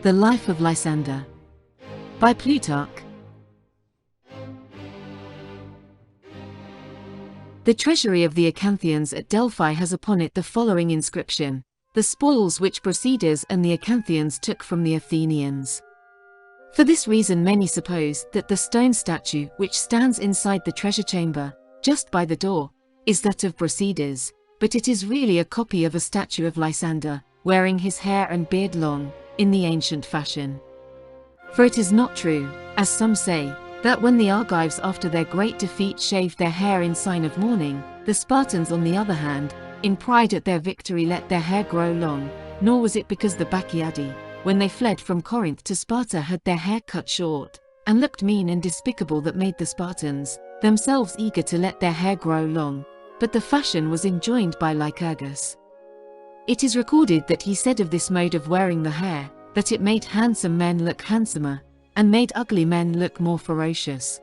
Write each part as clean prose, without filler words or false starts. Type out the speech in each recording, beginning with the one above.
The Life of Lysander by Plutarch. The treasury of the Acanthians at Delphi has upon it the following inscription: the spoils which Brasidas and the Acanthians took from the Athenians. For this reason many suppose that the stone statue which stands inside the treasure chamber, just by the door, is that of Brasidas, but it is really a copy of a statue of Lysander, wearing his hair and beard long, in the ancient fashion. For it is not true, as some say, that when the Argives after their great defeat shaved their hair in sign of mourning, the Spartans on the other hand, in pride at their victory let their hair grow long, nor was it because the Bacchiadi, when they fled from Corinth to Sparta had their hair cut short, and looked mean and despicable that made the Spartans, themselves eager to let their hair grow long, but the fashion was enjoined by Lycurgus. It is recorded that he said of this mode of wearing the hair, that it made handsome men look handsomer, and made ugly men look more ferocious.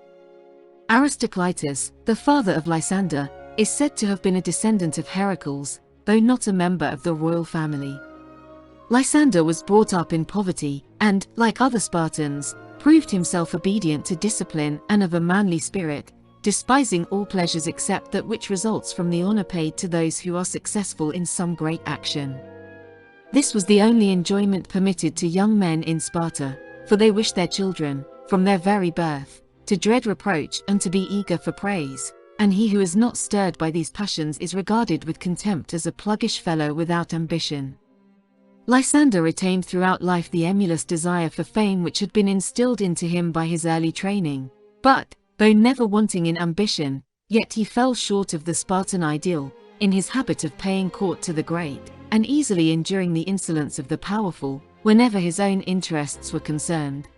Aristoclitus, the father of Lysander, is said to have been a descendant of Heracles, though not a member of the royal family. Lysander was brought up in poverty, and, like other Spartans, proved himself obedient to discipline and of a manly spirit, despising all pleasures except that which results from the honor paid to those who are successful in some great action. This was the only enjoyment permitted to young men in Sparta, for they wish their children, from their very birth, to dread reproach and to be eager for praise, and he who is not stirred by these passions is regarded with contempt as a pluggish fellow without ambition. Lysander retained throughout life the emulous desire for fame which had been instilled into him by his early training, but, though never wanting in ambition, yet he fell short of the Spartan ideal, in his habit of paying court to the great, and easily enduring the insolence of the powerful, whenever his own interests were concerned.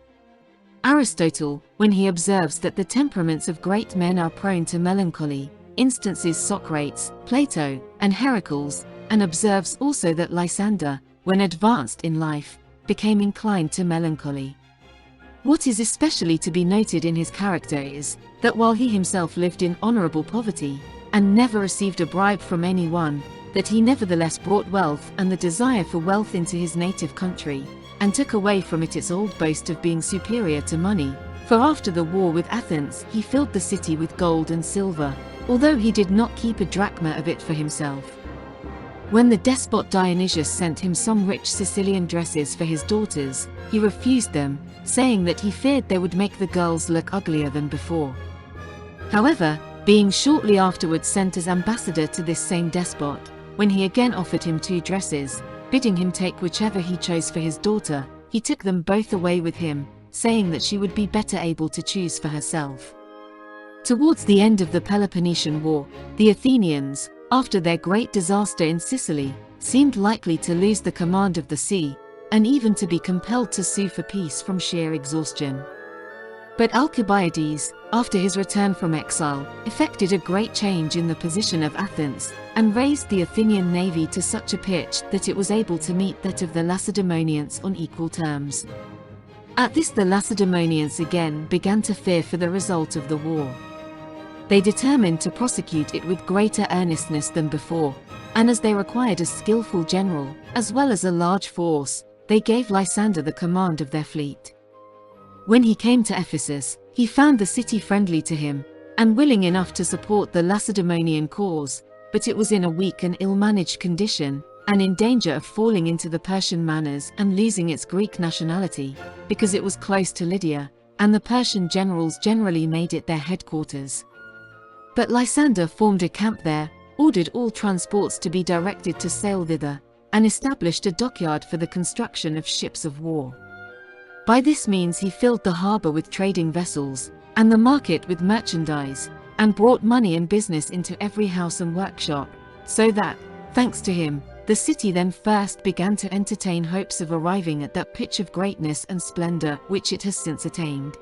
Aristotle, when he observes that the temperaments of great men are prone to melancholy, instances Socrates, Plato, and Heracles, and observes also that Lysander, when advanced in life, became inclined to melancholy. What is especially to be noted in his character is, that while he himself lived in honorable poverty, and never received a bribe from anyone, that he nevertheless brought wealth and the desire for wealth into his native country, and took away from it its old boast of being superior to money, for after the war with Athens he filled the city with gold and silver, although he did not keep a drachma of it for himself. When the despot Dionysius sent him some rich Sicilian dresses for his daughters, he refused them, saying that he feared they would make the girls look uglier than before. However, being shortly afterwards sent as ambassador to this same despot, when he again offered him 2 dresses, bidding him take whichever he chose for his daughter, he took them both away with him, saying that she would be better able to choose for herself. Towards the end of the Peloponnesian War, the Athenians, after their great disaster in Sicily, seemed likely to lose the command of the sea, and even to be compelled to sue for peace from sheer exhaustion. But Alcibiades, after his return from exile, effected a great change in the position of Athens, and raised the Athenian navy to such a pitch that it was able to meet that of the Lacedaemonians on equal terms. At this the Lacedaemonians again began to fear for the result of the war. They determined to prosecute it with greater earnestness than before, and as they required a skillful general, as well as a large force, they gave Lysander the command of their fleet. When he came to Ephesus, he found the city friendly to him, and willing enough to support the Lacedaemonian cause, but it was in a weak and ill-managed condition, and in danger of falling into the Persian manners and losing its Greek nationality, because it was close to Lydia, and the Persian generals generally made it their headquarters. But Lysander formed a camp there, ordered all transports to be directed to sail thither, and established a dockyard for the construction of ships of war. By this means he filled the harbor with trading vessels, and the market with merchandise, and brought money and business into every house and workshop, so that, thanks to him, the city then first began to entertain hopes of arriving at that pitch of greatness and splendor which it has since attained.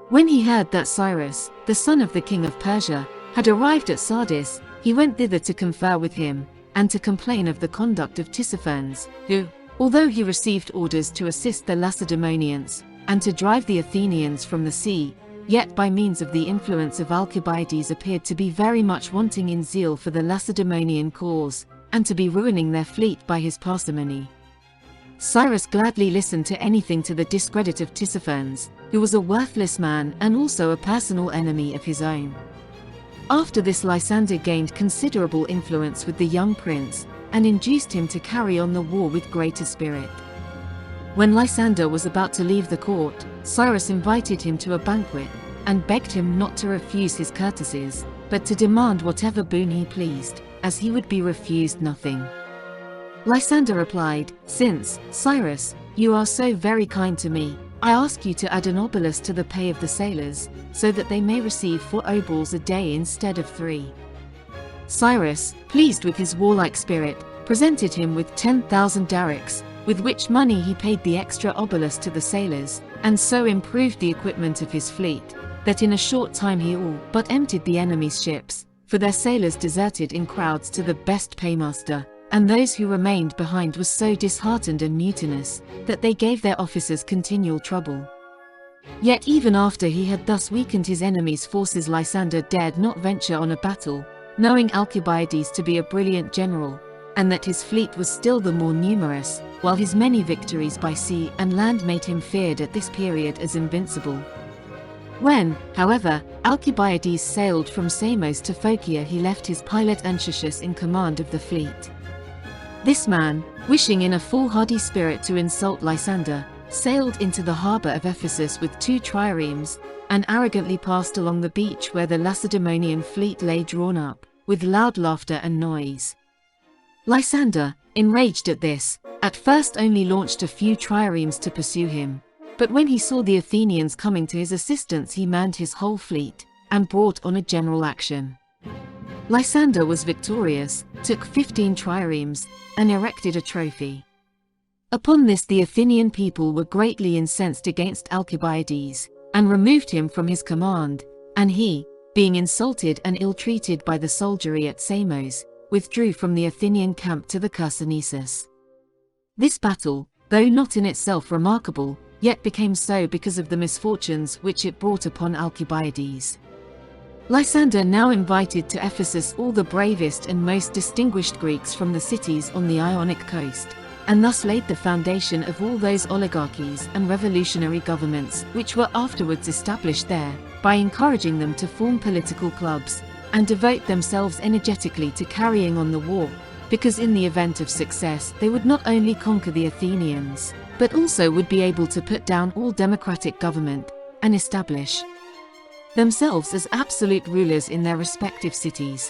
When he heard that Cyrus, the son of the king of Persia, had arrived at Sardis, he went thither to confer with him, and to complain of the conduct of Tissaphernes, who, although he received orders to assist the Lacedaemonians, and to drive the Athenians from the sea, yet by means of the influence of Alcibiades appeared to be very much wanting in zeal for the Lacedaemonian cause, and to be ruining their fleet by his parsimony. Cyrus gladly listened to anything to the discredit of Tissaphernes, who was a worthless man and also a personal enemy of his own. After this, Lysander gained considerable influence with the young prince and induced him to carry on the war with greater spirit. When Lysander was about to leave the court, Cyrus invited him to a banquet and begged him not to refuse his courtesies, but to demand whatever boon he pleased, as he would be refused nothing. Lysander replied, "Since, Cyrus, you are so very kind to me, I ask you to add an obelisk to the pay of the sailors, so that they may receive 4 obols a day instead of 3. Cyrus, pleased with his warlike spirit, presented him with 10,000 darics, with which money he paid the extra obelisk to the sailors, and so improved the equipment of his fleet, that in a short time he all but emptied the enemy's ships, for their sailors deserted in crowds to the best paymaster, and those who remained behind were so disheartened and mutinous, that they gave their officers continual trouble. Yet even after he had thus weakened his enemy's forces, Lysander dared not venture on a battle, knowing Alcibiades to be a brilliant general, and that his fleet was still the more numerous, while his many victories by sea and land made him feared at this period as invincible. When, however, Alcibiades sailed from Samos to Phocia, he left his pilot Anchises in command of the fleet. This man, wishing in a foolhardy spirit to insult Lysander, sailed into the harbour of Ephesus with 2 triremes, and arrogantly passed along the beach where the Lacedaemonian fleet lay drawn up, with loud laughter and noise. Lysander, enraged at this, at first only launched a few triremes to pursue him, but when he saw the Athenians coming to his assistance, he manned his whole fleet, and brought on a general action. Lysander was victorious, took 15 triremes, and erected a trophy. Upon this, the Athenian people were greatly incensed against Alcibiades, and removed him from his command, and he, being insulted and ill-treated by the soldiery at Samos, withdrew from the Athenian camp to the Chersonesus. This battle, though not in itself remarkable, yet became so because of the misfortunes which it brought upon Alcibiades. Lysander now invited to Ephesus all the bravest and most distinguished Greeks from the cities on the Ionic coast, and thus laid the foundation of all those oligarchies and revolutionary governments which were afterwards established there, by encouraging them to form political clubs, and devote themselves energetically to carrying on the war, because in the event of success they would not only conquer the Athenians, but also would be able to put down all democratic government, and establish themselves as absolute rulers in their respective cities.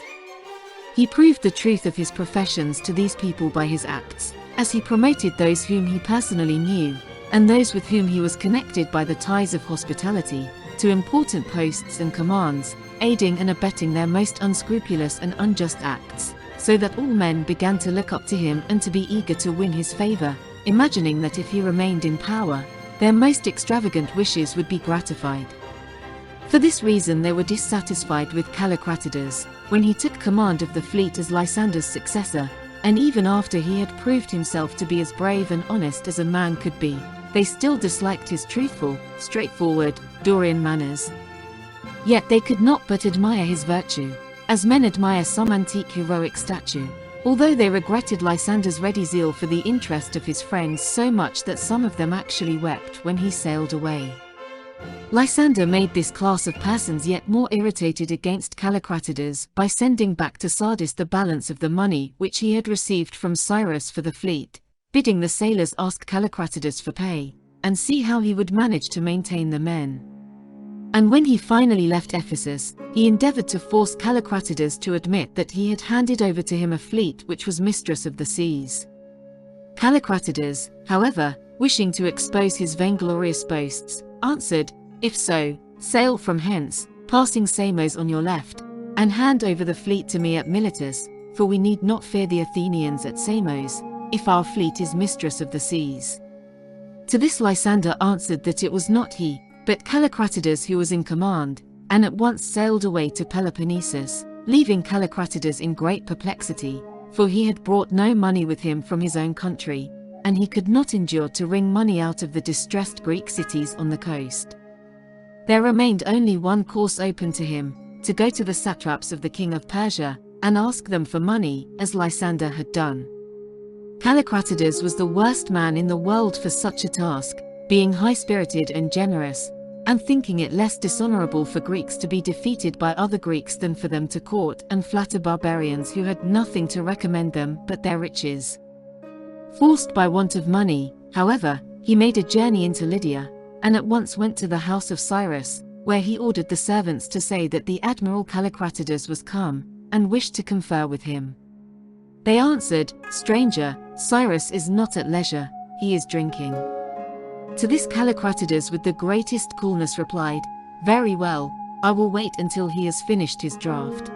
He proved the truth of his professions to these people by his acts, as he promoted those whom he personally knew, and those with whom he was connected by the ties of hospitality, to important posts and commands, aiding and abetting their most unscrupulous and unjust acts, so that all men began to look up to him and to be eager to win his favor, imagining that if he remained in power, their most extravagant wishes would be gratified. For this reason they were dissatisfied with Callicratidas, when he took command of the fleet as Lysander's successor, and even after he had proved himself to be as brave and honest as a man could be, they still disliked his truthful, straightforward, Dorian manners. Yet they could not but admire his virtue, as men admire some antique heroic statue, although they regretted Lysander's ready zeal for the interest of his friends so much that some of them actually wept when he sailed away. Lysander made this class of persons yet more irritated against Callicratidas by sending back to Sardis the balance of the money which he had received from Cyrus for the fleet, bidding the sailors ask Callicratidas for pay, and see how he would manage to maintain the men. And when he finally left Ephesus, he endeavored to force Callicratidas to admit that he had handed over to him a fleet which was mistress of the seas. Callicratidas, however, wishing to expose his vainglorious boasts, answered, "If so, sail from hence, passing Samos on your left, and hand over the fleet to me at Miletus, for we need not fear the Athenians at Samos, if our fleet is mistress of the seas." To this Lysander answered that it was not he, but Callicratidas who was in command, and at once sailed away to Peloponnesus, leaving Callicratidas in great perplexity, for he had brought no money with him from his own country, and he could not endure to wring money out of the distressed Greek cities on the coast. There remained only one course open to him, to go to the satraps of the king of Persia, and ask them for money, as Lysander had done. Callicratidas was the worst man in the world for such a task, being high-spirited and generous, and thinking it less dishonorable for Greeks to be defeated by other Greeks than for them to court and flatter barbarians who had nothing to recommend them but their riches. Forced by want of money, however, he made a journey into Lydia, and at once went to the house of Cyrus, where he ordered the servants to say that the admiral Callicratidas was come, and wished to confer with him. They answered, "Stranger, Cyrus is not at leisure, he is drinking." To this Callicratidas with the greatest coolness replied, "Very well, I will wait until he has finished his draught."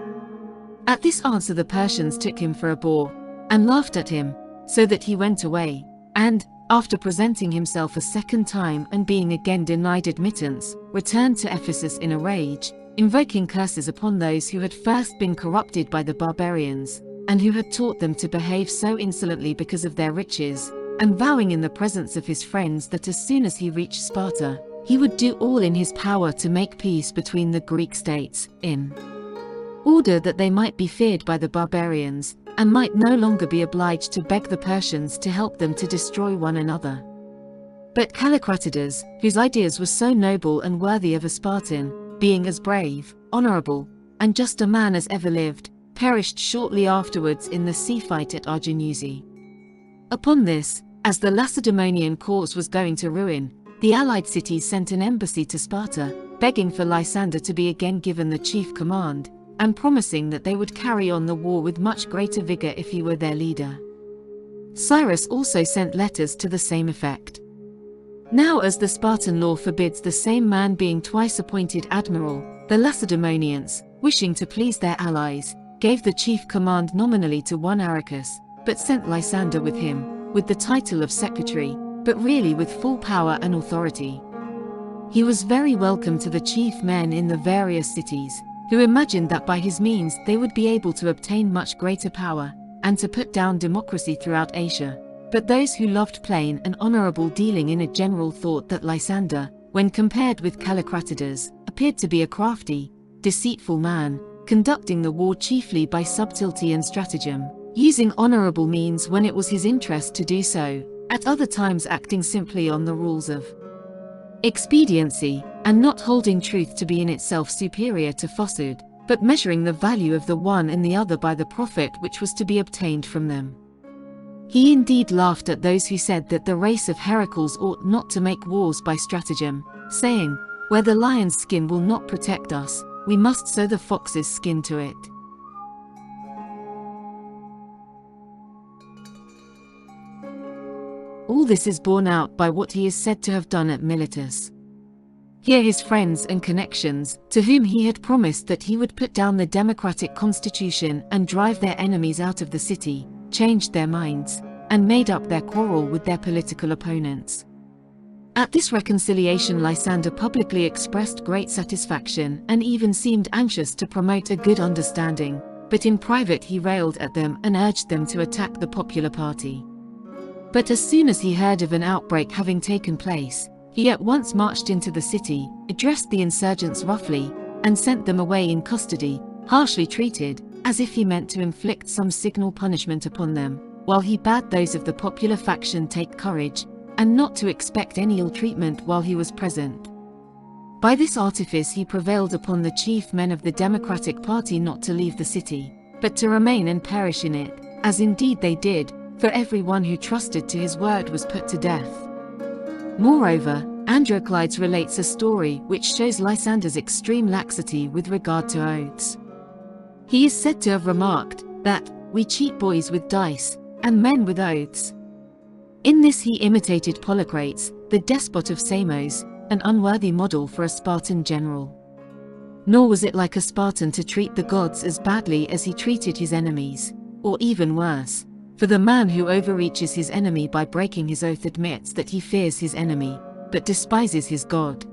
At this answer the Persians took him for a boor, and laughed at him, so that he went away, and, after presenting himself a second time and being again denied admittance, returned to Ephesus in a rage, invoking curses upon those who had first been corrupted by the barbarians, and who had taught them to behave so insolently because of their riches, and vowing in the presence of his friends that as soon as he reached Sparta, he would do all in his power to make peace between the Greek states, in order that they might be feared by the barbarians, and might no longer be obliged to beg the Persians to help them to destroy one another. But Callicratidas, whose ideas were so noble and worthy of a Spartan, being as brave, honorable, and just a man as ever lived, perished shortly afterwards in the sea fight at Arginusi. Upon this, as the Lacedaemonian cause was going to ruin, the allied cities sent an embassy to Sparta, begging for Lysander to be again given the chief command, and promising that they would carry on the war with much greater vigor if he were their leader. Cyrus also sent letters to the same effect. Now as the Spartan law forbids the same man being twice appointed admiral, the Lacedaemonians, wishing to please their allies, gave the chief command nominally to one Arachus, but sent Lysander with him, with the title of secretary, but really with full power and authority. He was very welcome to the chief men in the various cities, who imagined that by his means they would be able to obtain much greater power, and to put down democracy throughout Asia. But those who loved plain and honorable dealing in a general thought that Lysander, when compared with Callicratidas, appeared to be a crafty, deceitful man, conducting the war chiefly by subtlety and stratagem, using honorable means when it was his interest to do so, at other times acting simply on the rules of expediency, and not holding truth to be in itself superior to falsehood, but measuring the value of the one and the other by the profit which was to be obtained from them. He indeed laughed at those who said that the race of Heracles ought not to make wars by stratagem, saying, "Where the lion's skin will not protect us, we must sew the fox's skin to it." All this is borne out by what he is said to have done at Miletus. Here his friends and connections, to whom he had promised that he would put down the democratic constitution and drive their enemies out of the city, changed their minds, and made up their quarrel with their political opponents. At this reconciliation Lysander publicly expressed great satisfaction and even seemed anxious to promote a good understanding, but in private he railed at them and urged them to attack the popular party. But as soon as he heard of an outbreak having taken place, he at once marched into the city, addressed the insurgents roughly, and sent them away in custody, harshly treated, as if he meant to inflict some signal punishment upon them, while he bade those of the popular faction take courage, and not to expect any ill treatment while he was present. By this artifice he prevailed upon the chief men of the democratic party not to leave the city, but to remain and perish in it, as indeed they did, for every one who trusted to his word was put to death. Moreover, Androclides relates a story which shows Lysander's extreme laxity with regard to oaths. He is said to have remarked that, "We cheat boys with dice, and men with oaths." In this he imitated Polycrates, the despot of Samos, an unworthy model for a Spartan general. Nor was it like a Spartan to treat the gods as badly as he treated his enemies, or even worse. For the man who overreaches his enemy by breaking his oath admits that he fears his enemy, but despises his god.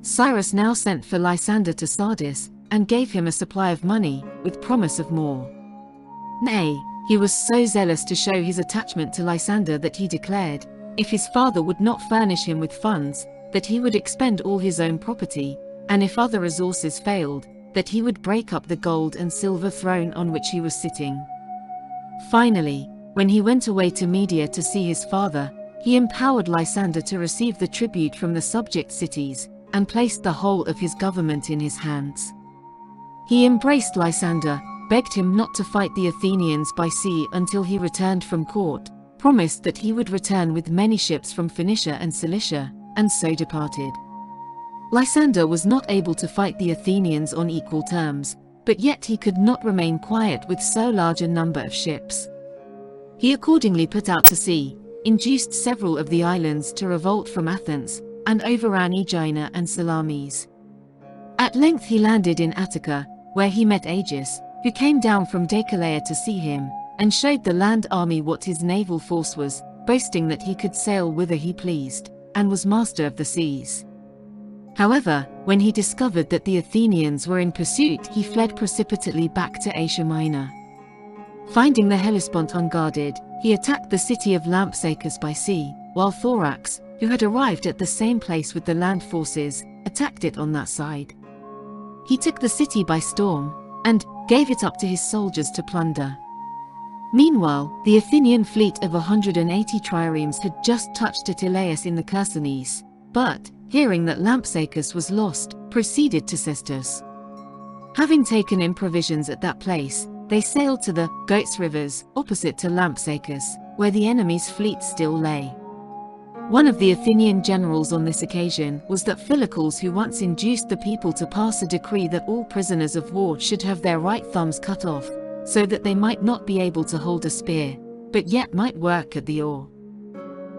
Cyrus now sent for Lysander to Sardis, and gave him a supply of money, with promise of more. Nay, he was so zealous to show his attachment to Lysander that he declared, if his father would not furnish him with funds, that he would expend all his own property, and if other resources failed, that he would break up the gold and silver throne on which he was sitting. Finally, when he went away to Media to see his father, he empowered Lysander to receive the tribute from the subject cities, and placed the whole of his government in his hands. He embraced Lysander, begged him not to fight the Athenians by sea until he returned from court, promised that he would return with many ships from Phoenicia and Cilicia, and so departed. Lysander was not able to fight the Athenians on equal terms, but yet he could not remain quiet with so large a number of ships. He accordingly put out to sea, induced several of the islands to revolt from Athens, and overran Aegina and Salamis. At length he landed in Attica, where he met Agis, who came down from Decelea to see him, and showed the land army what his naval force was, boasting that he could sail whither he pleased, and was master of the seas. However, when he discovered that the Athenians were in pursuit, he fled precipitately back to Asia Minor. Finding the Hellespont unguarded, he attacked the city of Lampsacus by sea, while Thorax, who had arrived at the same place with the land forces, attacked it on that side. He took the city by storm, and gave it up to his soldiers to plunder. Meanwhile, the Athenian fleet of 180 triremes had just touched at Elaeus in the Chersonese, but, hearing that Lampsacus was lost, proceeded to Sestus. Having taken in provisions at that place, they sailed to the Goats rivers, opposite to Lampsacus, where the enemy's fleet still lay. One of the Athenian generals on this occasion was that Philocles, who once induced the people to pass a decree that all prisoners of war should have their right thumbs cut off, so that they might not be able to hold a spear, but yet might work at the oar.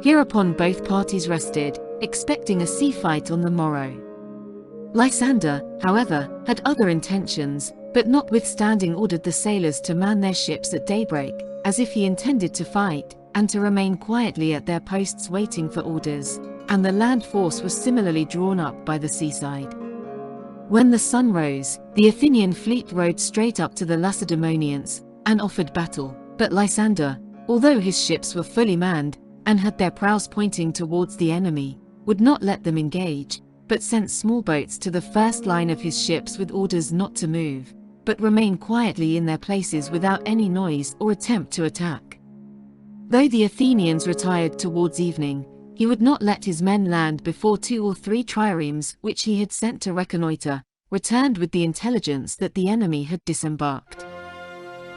Hereupon both parties rested, expecting a sea fight on the morrow. Lysander, however, had other intentions, but notwithstanding ordered the sailors to man their ships at daybreak, as if he intended to fight, and to remain quietly at their posts waiting for orders, and the land force was similarly drawn up by the seaside. When the sun rose, the Athenian fleet rowed straight up to the Lacedaemonians, and offered battle, but Lysander, although his ships were fully manned, and had their prows pointing towards the enemy, would not let them engage, but sent small boats to the first line of his ships with orders not to move, but remain quietly in their places without any noise or attempt to attack. Though the Athenians retired towards evening, he would not let his men land before 2 or 3 triremes which he had sent to reconnoiter, returned with the intelligence that the enemy had disembarked.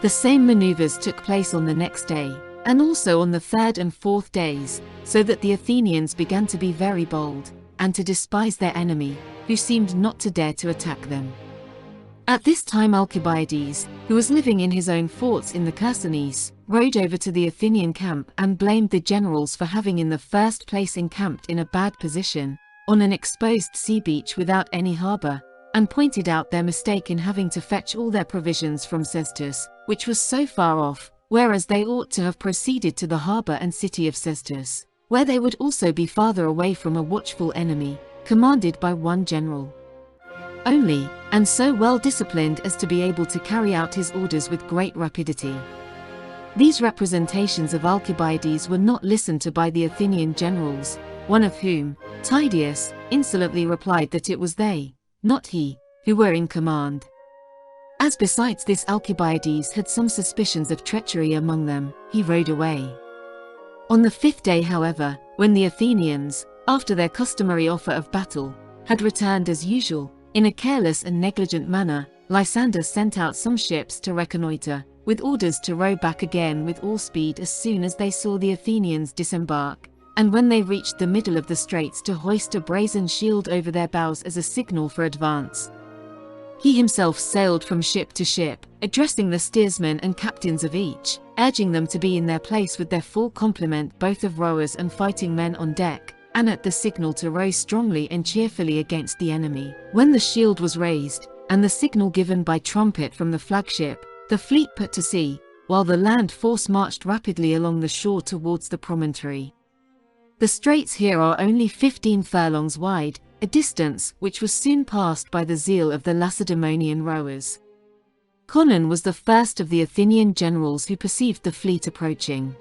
The same maneuvers took place on the next day, and also on the 3rd and 4th days, so that the Athenians began to be very bold, and to despise their enemy, who seemed not to dare to attack them. At this time Alcibiades, who was living in his own forts in the Chersonese, rode over to the Athenian camp and blamed the generals for having in the first place encamped in a bad position, on an exposed sea beach without any harbour, and pointed out their mistake in having to fetch all their provisions from Sestus, which was so far off, whereas they ought to have proceeded to the harbour and city of Sestus, where they would also be farther away from a watchful enemy, commanded by one general only, and so well disciplined as to be able to carry out his orders with great rapidity. These representations of Alcibiades were not listened to by the Athenian generals, one of whom, Tydeus, insolently replied that it was they, not he, who were in command. As besides this Alcibiades had some suspicions of treachery among them, he rode away. On the 5th day, however, when the Athenians, after their customary offer of battle, had returned as usual, in a careless and negligent manner, Lysander sent out some ships to reconnoiter, with orders to row back again with all speed as soon as they saw the Athenians disembark, and when they reached the middle of the straits to hoist a brazen shield over their bows as a signal for advance. He himself sailed from ship to ship, addressing the steersmen and captains of each, urging them to be in their place with their full complement both of rowers and fighting men on deck, and at the signal to row strongly and cheerfully against the enemy. When the shield was raised, and the signal given by trumpet from the flagship, the fleet put to sea, while the land force marched rapidly along the shore towards the promontory. The straits here are only 15 furlongs wide, a distance which was soon passed by the zeal of the Lacedaemonian rowers. Conon was the first of the Athenian generals who perceived the fleet approaching.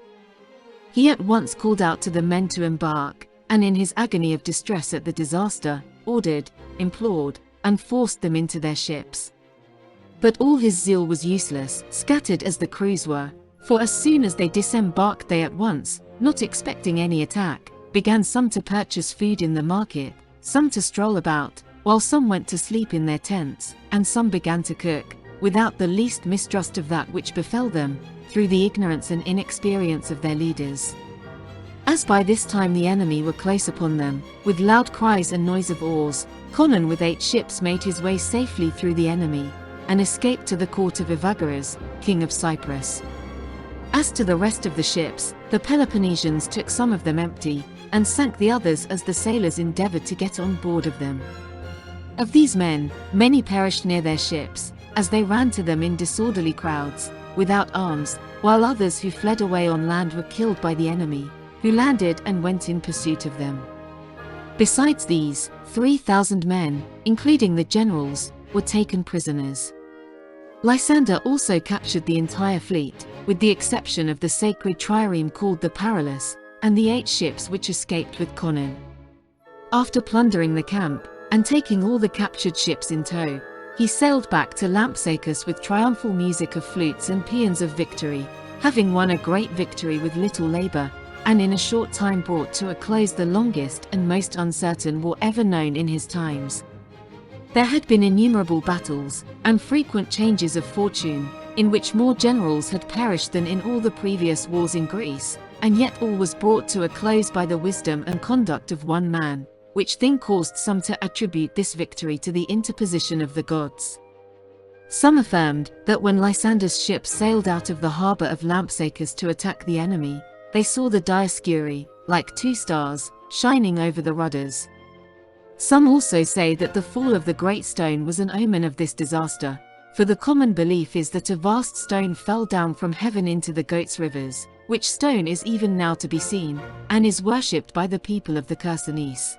He at once called out to the men to embark, and in his agony of distress at the disaster, ordered, implored, and forced them into their ships. But all his zeal was useless, scattered as the crews were, For as soon as they disembarked they at once, not expecting any attack, began some to purchase food in the market, some to stroll about, while some went to sleep in their tents, and some began to cook, without the least mistrust of that which befell them, through the ignorance and inexperience of their leaders. As by this time the enemy were close upon them, with loud cries and noise of oars, Conon with 8 ships made his way safely through the enemy, and escaped to the court of Evagrius, king of Cyprus. As to the rest of the ships, the Peloponnesians took some of them empty, and sank the others as the sailors endeavored to get on board of them. Of these men, many perished near their ships, as they ran to them in disorderly crowds, without arms, while others who fled away on land were killed by the enemy, who landed and went in pursuit of them. Besides these, 3,000 men, including the generals, were taken prisoners. Lysander also captured the entire fleet, with the exception of the sacred trireme called the Paralus, and the 8 ships which escaped with Conon. After plundering the camp, and taking all the captured ships in tow, he sailed back to Lampsacus with triumphal music of flutes and paeans of victory, having won a great victory with little labor, and in a short time brought to a close the longest and most uncertain war ever known in his times. There had been innumerable battles, and frequent changes of fortune, in which more generals had perished than in all the previous wars in Greece, and yet all was brought to a close by the wisdom and conduct of one man, which thing caused some to attribute this victory to the interposition of the gods. Some affirmed that when Lysander's ships sailed out of the harbour of Lampsacus to attack the enemy, they saw the Dioscuri, like 2 stars, shining over the rudders. Some also say that the fall of the great stone was an omen of this disaster, for the common belief is that a vast stone fell down from heaven into the Goats rivers, which stone is even now to be seen, and is worshipped by the people of the Chersonese.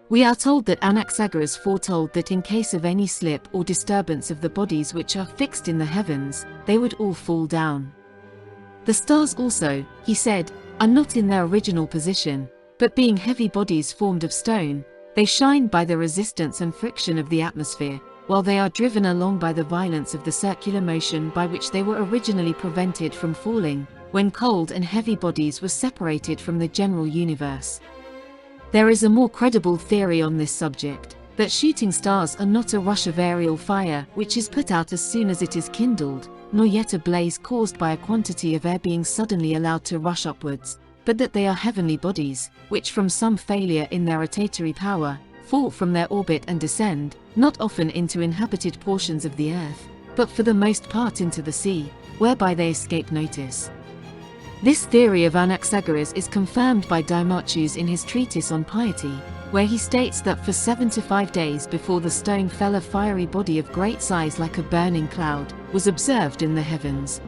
We are told that Anaxagoras foretold that in case of any slip or disturbance of the bodies which are fixed in the heavens, they would all fall down. The stars also, he said, are not in their original position, but being heavy bodies formed of stone, they shine by the resistance and friction of the atmosphere, while they are driven along by the violence of the circular motion by which they were originally prevented from falling, when cold and heavy bodies were separated from the general universe. There is a more credible theory on this subject, that shooting stars are not a rush of aerial fire which is put out as soon as it is kindled, nor yet a blaze caused by a quantity of air being suddenly allowed to rush upwards, but that they are heavenly bodies, which from some failure in their rotatory power, fall from their orbit and descend, not often into inhabited portions of the earth, but for the most part into the sea, whereby they escape notice. This theory of Anaxagoras is confirmed by Dimarchus in his treatise on piety, where he states that for 75 days before the stone fell a fiery body of great size like a burning cloud was observed in the heavens.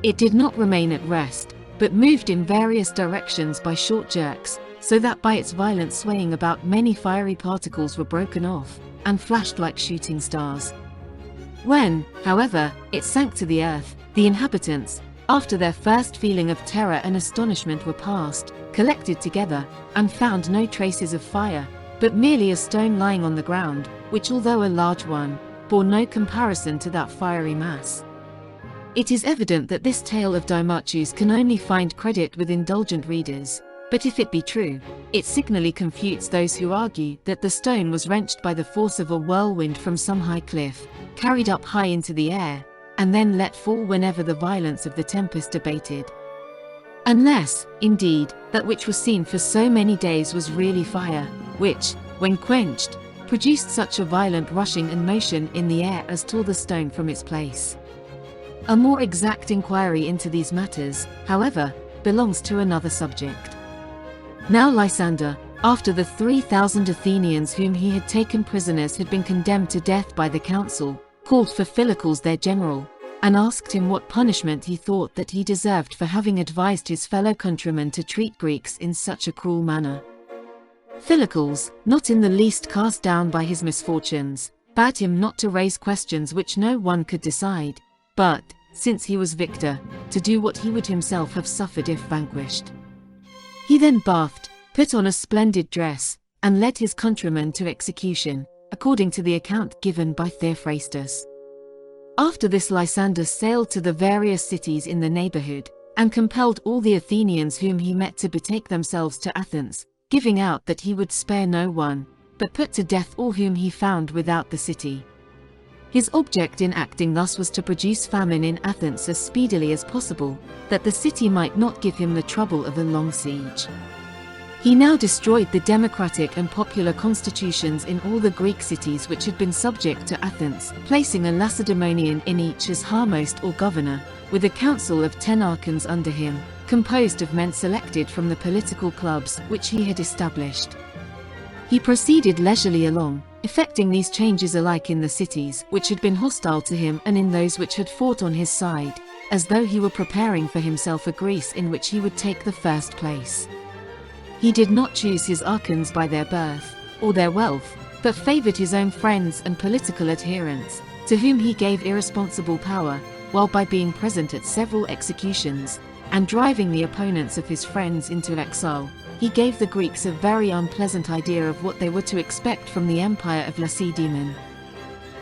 It did not remain at rest, but moved in various directions by short jerks, so that by its violent swaying about many fiery particles were broken off, and flashed like shooting stars. When, however, it sank to the earth, the inhabitants, after their first feeling of terror and astonishment were past, collected together, and found no traces of fire, but merely a stone lying on the ground, which although a large one, bore no comparison to that fiery mass. It is evident that this tale of Dimarchus can only find credit with indulgent readers, but if it be true, it signally confutes those who argue that the stone was wrenched by the force of a whirlwind from some high cliff, carried up high into the air, and then let fall whenever the violence of the tempest abated. Unless, indeed, that which was seen for so many days was really fire, which, when quenched, produced such a violent rushing and motion in the air as tore the stone from its place. A more exact inquiry into these matters, however, belongs to another subject. Now Lysander, after the 3,000 Athenians whom he had taken prisoners had been condemned to death by the council, called for Philocles their general, and asked him what punishment he thought that he deserved for having advised his fellow countrymen to treat Greeks in such a cruel manner. Philocles, not in the least cast down by his misfortunes, bade him not to raise questions which no one could decide, but, since he was victor, to do what he would himself have suffered if vanquished. He then bathed, put on a splendid dress, and led his countrymen to execution, according to the account given by Theophrastus. After this, Lysander sailed to the various cities in the neighborhood, and compelled all the Athenians whom he met to betake themselves to Athens, giving out that he would spare no one, but put to death all whom he found without the city. His object in acting thus was to produce famine in Athens as speedily as possible, that the city might not give him the trouble of a long siege. He now destroyed the democratic and popular constitutions in all the Greek cities which had been subject to Athens, placing a Lacedaemonian in each as harmost or governor, with a council of 10 archons under him, composed of men selected from the political clubs which he had established. He proceeded leisurely along, effecting these changes alike in the cities which had been hostile to him and in those which had fought on his side, as though he were preparing for himself a Greece in which he would take the first place. He did not choose his archons by their birth, or their wealth, but favored his own friends and political adherents, to whom he gave irresponsible power, while by being present at several executions, and driving the opponents of his friends into exile, he gave the Greeks a very unpleasant idea of what they were to expect from the empire of Lacedaemon.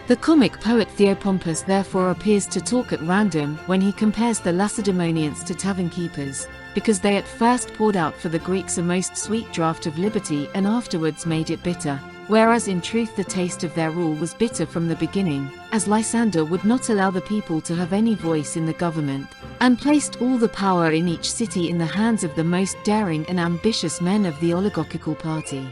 The comic poet Theopompus therefore appears to talk at random when he compares the Lacedaemonians to tavern keepers, because they at first poured out for the Greeks a most sweet draught of liberty and afterwards made it bitter, whereas in truth the taste of their rule was bitter from the beginning, as Lysander would not allow the people to have any voice in the government, and placed all the power in each city in the hands of the most daring and ambitious men of the oligarchical party.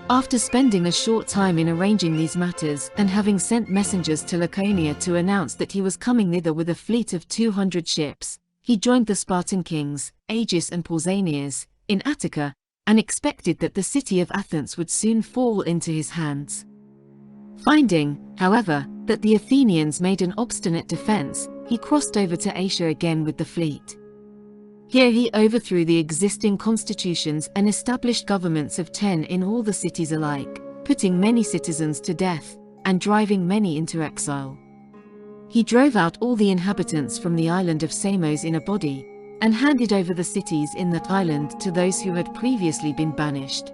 After spending a short time in arranging these matters and having sent messengers to Laconia to announce that he was coming thither with a fleet of 200 ships, he joined the Spartan kings, Agis and Pausanias, in Attica, and expected that the city of Athens would soon fall into his hands. Finding, however, that the Athenians made an obstinate defense, he crossed over to Asia again with the fleet. Here he overthrew the existing constitutions and established governments of 10 in all the cities alike, putting many citizens to death, and driving many into exile. He drove out all the inhabitants from the island of Samos in a body, and handed over the cities in that island to those who had previously been banished.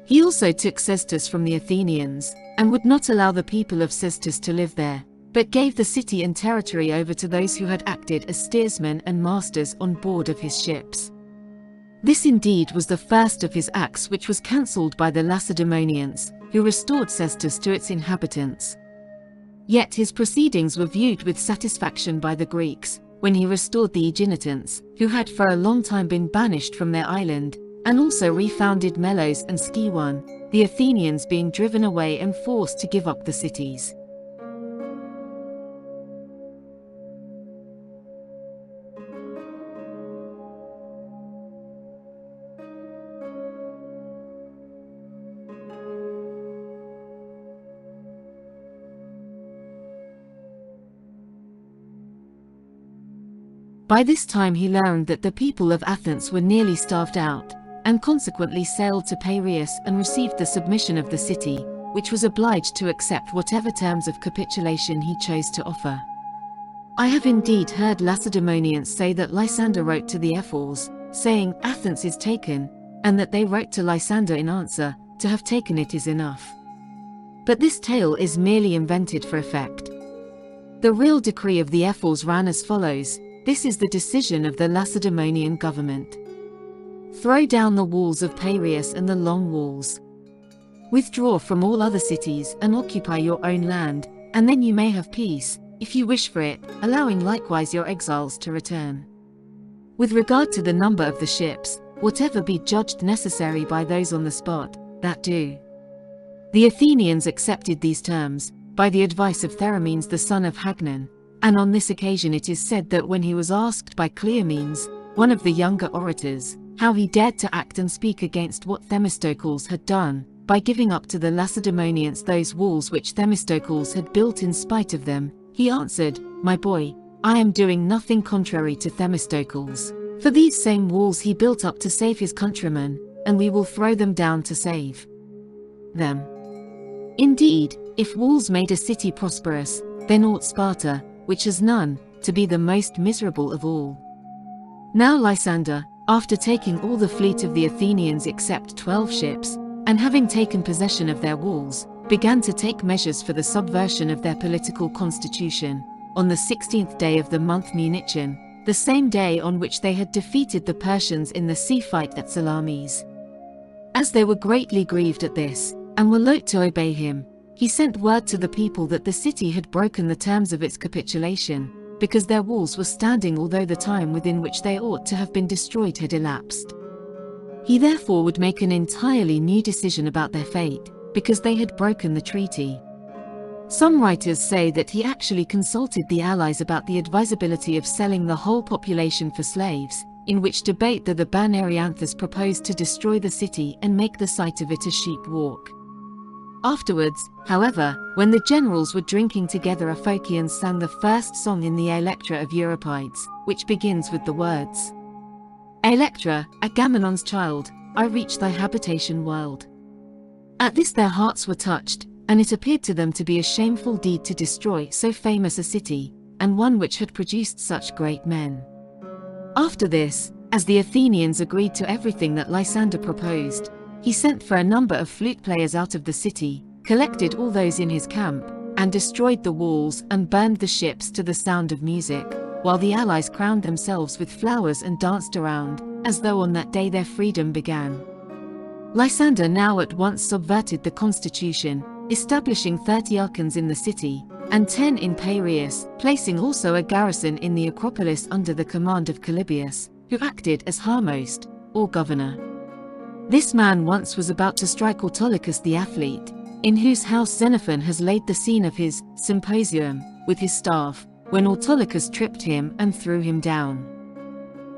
He also took Sestus from the Athenians, and would not allow the people of Sestus to live there, but gave the city and territory over to those who had acted as steersmen and masters on board of his ships. This indeed was the first of his acts which was cancelled by the Lacedaemonians, who restored Sestus to its inhabitants. Yet his proceedings were viewed with satisfaction by the Greeks, when he restored the Aeginetans, who had for a long time been banished from their island, and also refounded Melos and Scione, the Athenians being driven away and forced to give up the cities. By this time he learned that the people of Athens were nearly starved out, and consequently sailed to Piraeus and received the submission of the city, which was obliged to accept whatever terms of capitulation he chose to offer. I have indeed heard Lacedaemonians say that Lysander wrote to the ephors, saying, "Athens is taken," and that they wrote to Lysander in answer, "To have taken it is enough." But this tale is merely invented for effect. The real decree of the ephors ran as follows. This is the decision of the Lacedaemonian government. Throw down the walls of Piraeus and the long walls. Withdraw from all other cities and occupy your own land, and then you may have peace, if you wish for it, allowing likewise your exiles to return. With regard to the number of the ships, whatever be judged necessary by those on the spot, that do. The Athenians accepted these terms, by the advice of Theramenes the son of Hagnon, and on this occasion it is said that when he was asked by Cleomenes, one of the younger orators, how he dared to act and speak against what Themistocles had done, by giving up to the Lacedaemonians those walls which Themistocles had built in spite of them, he answered, "My boy, I am doing nothing contrary to Themistocles. For these same walls he built up to save his countrymen, and we will throw them down to save them." Indeed, if walls made a city prosperous, then ought Sparta, which has none, to be the most miserable of all. Now Lysander, after taking all the fleet of the Athenians except 12 ships, and having taken possession of their walls, began to take measures for the subversion of their political constitution, on the 16th day of the month Munichian, the same day on which they had defeated the Persians in the sea fight at Salamis. As they were greatly grieved at this, and were loath to obey him, he sent word to the people that the city had broken the terms of its capitulation, because their walls were standing although the time within which they ought to have been destroyed had elapsed. He therefore would make an entirely new decision about their fate, because they had broken the treaty. Some writers say that he actually consulted the allies about the advisability of selling the whole population for slaves, in which debate the Banarianthus proposed to destroy the city and make the site of it a sheep walk. Afterwards, however, when the generals were drinking together, Aphocians sang the first song in the Electra of Euripides, which begins with the words, "Electra, Agamemnon's child, I reach thy habitation world." At this their hearts were touched, and it appeared to them to be a shameful deed to destroy so famous a city, and one which had produced such great men. After this, as the Athenians agreed to everything that Lysander proposed, he sent for a number of flute players out of the city, collected all those in his camp, and destroyed the walls and burned the ships to the sound of music, while the allies crowned themselves with flowers and danced around, as though on that day their freedom began. Lysander now at once subverted the constitution, establishing 30 archons in the city, and 10 in Piraeus, placing also a garrison in the Acropolis under the command of Calybius, who acted as harmost, or governor. This man once was about to strike Autolycus the athlete, in whose house Xenophon has laid the scene of his symposium, with his staff, when Autolycus tripped him and threw him down.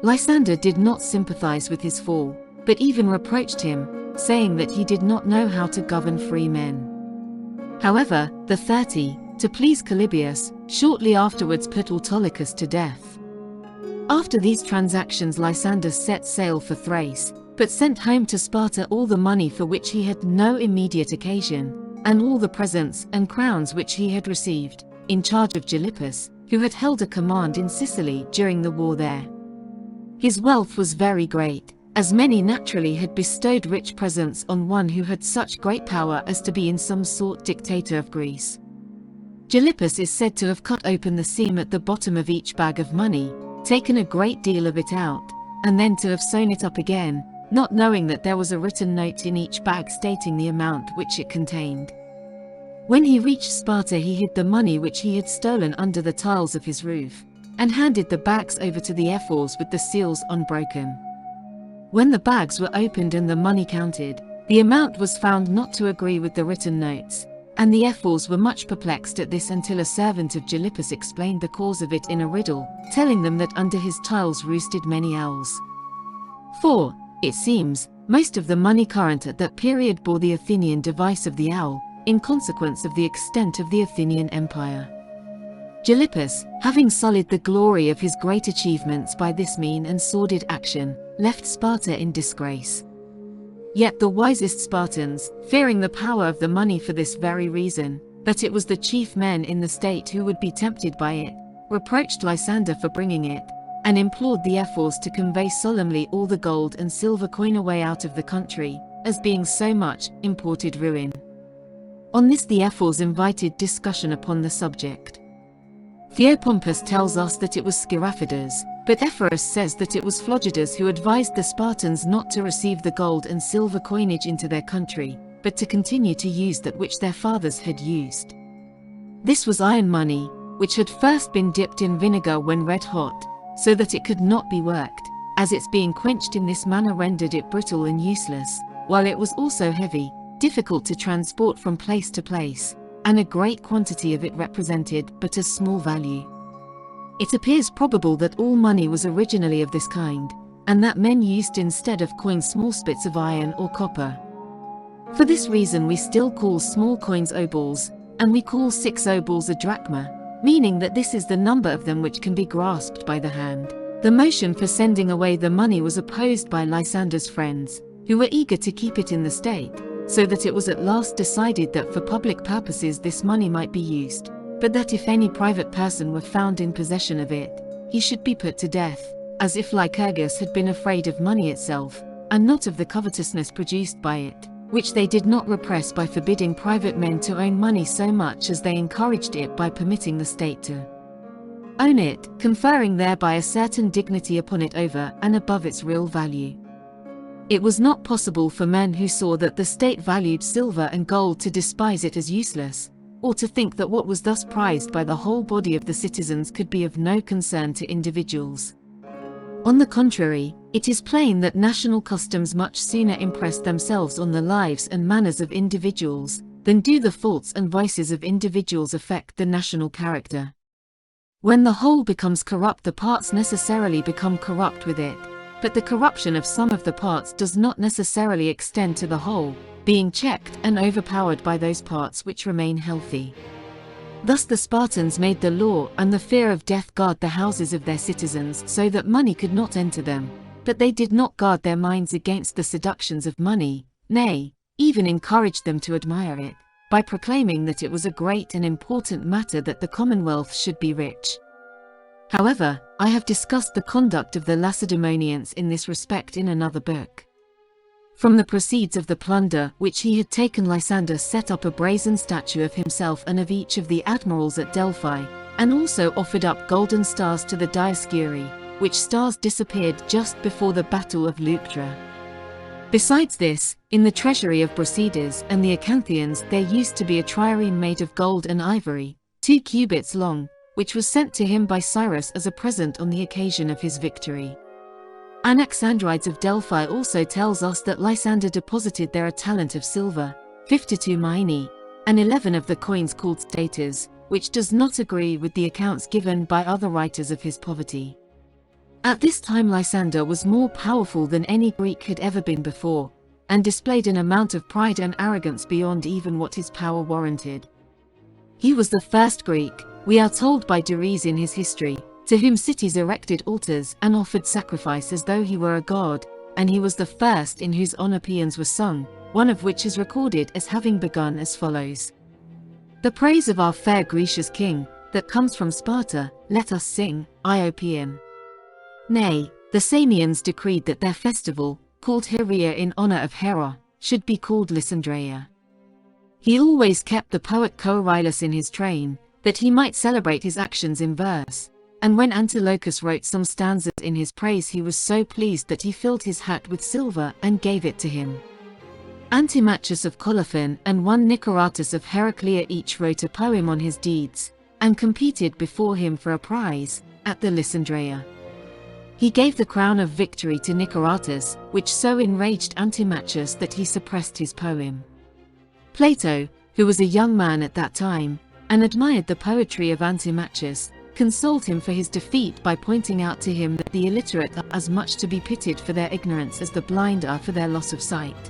Lysander did not sympathize with his fall, but even reproached him, saying that he did not know how to govern free men. However, the 30, to please Calybius, shortly afterwards put Autolycus to death. After these transactions Lysander set sail for Thrace, but sent home to Sparta all the money for which he had no immediate occasion, and all the presents and crowns which he had received, in charge of Gylippus, who had held a command in Sicily during the war there. His wealth was very great, as many naturally had bestowed rich presents on one who had such great power as to be in some sort dictator of Greece. Gylippus is said to have cut open the seam at the bottom of each bag of money, taken a great deal of it out, and then to have sewn it up again, not knowing that there was a written note in each bag stating the amount which it contained. When he reached Sparta he hid the money which he had stolen under the tiles of his roof, and handed the bags over to the ephors with the seals unbroken. When the bags were opened and the money counted, the amount was found not to agree with the written notes, and the ephors were much perplexed at this until a servant of Gylippus explained the cause of it in a riddle, telling them that under his tiles roosted many owls. For, it seems, most of the money current at that period bore the Athenian device of the owl, in consequence of the extent of the Athenian Empire. Gylippus, having sullied the glory of his great achievements by this mean and sordid action, left Sparta in disgrace. Yet the wisest Spartans, fearing the power of the money for this very reason, that it was the chief men in the state who would be tempted by it, reproached Lysander for bringing it, and implored the ephors to convey solemnly all the gold and silver coin away out of the country, as being so much imported ruin. On this the ephors invited discussion upon the subject. Theopompus tells us that it was Sciraphidas, but Ephorus says that it was Phlogidas who advised the Spartans not to receive the gold and silver coinage into their country, but to continue to use that which their fathers had used. This was iron money, which had first been dipped in vinegar when red hot, so that it could not be worked, as its being quenched in this manner rendered it brittle and useless, while it was also heavy, difficult to transport from place to place, and a great quantity of it represented but a small value. It appears probable that all money was originally of this kind, and that men used instead of coins small spits of iron or copper. For this reason we still call small coins obols, and we call 6 obols a drachma, meaning that this is the number of them which can be grasped by the hand. The motion for sending away the money was opposed by Lysander's friends, who were eager to keep it in the state, so that it was at last decided that for public purposes this money might be used, but that if any private person were found in possession of it, he should be put to death, as if Lycurgus had been afraid of money itself, and not of the covetousness produced by it, which they did not repress by forbidding private men to own money so much as they encouraged it by permitting the state to own it, conferring thereby a certain dignity upon it over and above its real value. It was not possible for men who saw that the state valued silver and gold to despise it as useless, or to think that what was thus prized by the whole body of the citizens could be of no concern to individuals. On the contrary, it is plain that national customs much sooner impress themselves on the lives and manners of individuals, than do the faults and vices of individuals affect the national character. When the whole becomes corrupt, the parts necessarily become corrupt with it, but the corruption of some of the parts does not necessarily extend to the whole, being checked and overpowered by those parts which remain healthy. Thus the Spartans made the law and the fear of death guard the houses of their citizens so that money could not enter them, but they did not guard their minds against the seductions of money, nay, even encouraged them to admire it, by proclaiming that it was a great and important matter that the commonwealth should be rich. However, I have discussed the conduct of the Lacedaemonians in this respect in another book. From the proceeds of the plunder which he had taken, Lysander set up a brazen statue of himself and of each of the admirals at Delphi, and also offered up golden stars to the Dioscuri, which stars disappeared just before the Battle of Leuctra. Besides this, in the treasury of Brasidas and the Acanthians there used to be a trireme made of gold and ivory, 2 cubits long, which was sent to him by Cyrus as a present on the occasion of his victory. Anaxandrides of Delphi also tells us that Lysander deposited there a talent of silver, 52 minae, and 11 of the coins called staters, which does not agree with the accounts given by other writers of his poverty. At this time Lysander was more powerful than any Greek had ever been before, and displayed an amount of pride and arrogance beyond even what his power warranted. He was the first Greek, we are told by Doris in his history, to whom cities erected altars and offered sacrifice as though he were a god, and he was the first in whose honor paeans were sung, one of which is recorded as having begun as follows. The praise of our fair gracious king, that comes from Sparta, let us sing, Iopaean. Nay, the Samians decreed that their festival, called Heria in honor of Hera, should be called Lysandreia. He always kept the poet Coerilus in his train, that he might celebrate his actions in verse, and when Antilochus wrote some stanzas in his praise he was so pleased that he filled his hat with silver and gave it to him. Antimachus of Colophon and one Niceratus of Heraclea each wrote a poem on his deeds, and competed before him for a prize, at the Lysandreia. He gave the crown of victory to Niceratus, which so enraged Antimachus that he suppressed his poem. Plato, who was a young man at that time, and admired the poetry of Antimachus, consoled him for his defeat by pointing out to him that the illiterate are as much to be pitied for their ignorance as the blind are for their loss of sight.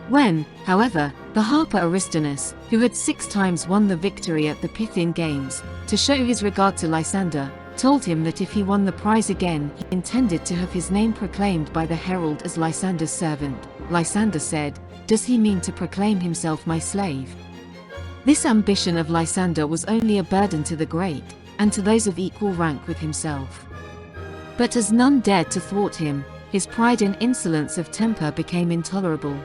When, however, the harper Aristonus, who had 6 times won the victory at the Pythian Games, to show his regard to Lysander, told him that if he won the prize again he intended to have his name proclaimed by the herald as Lysander's servant, Lysander said, "Does he mean to proclaim himself my slave?" This ambition of Lysander was only a burden to the great, and to those of equal rank with himself. But as none dared to thwart him, his pride and insolence of temper became intolerable.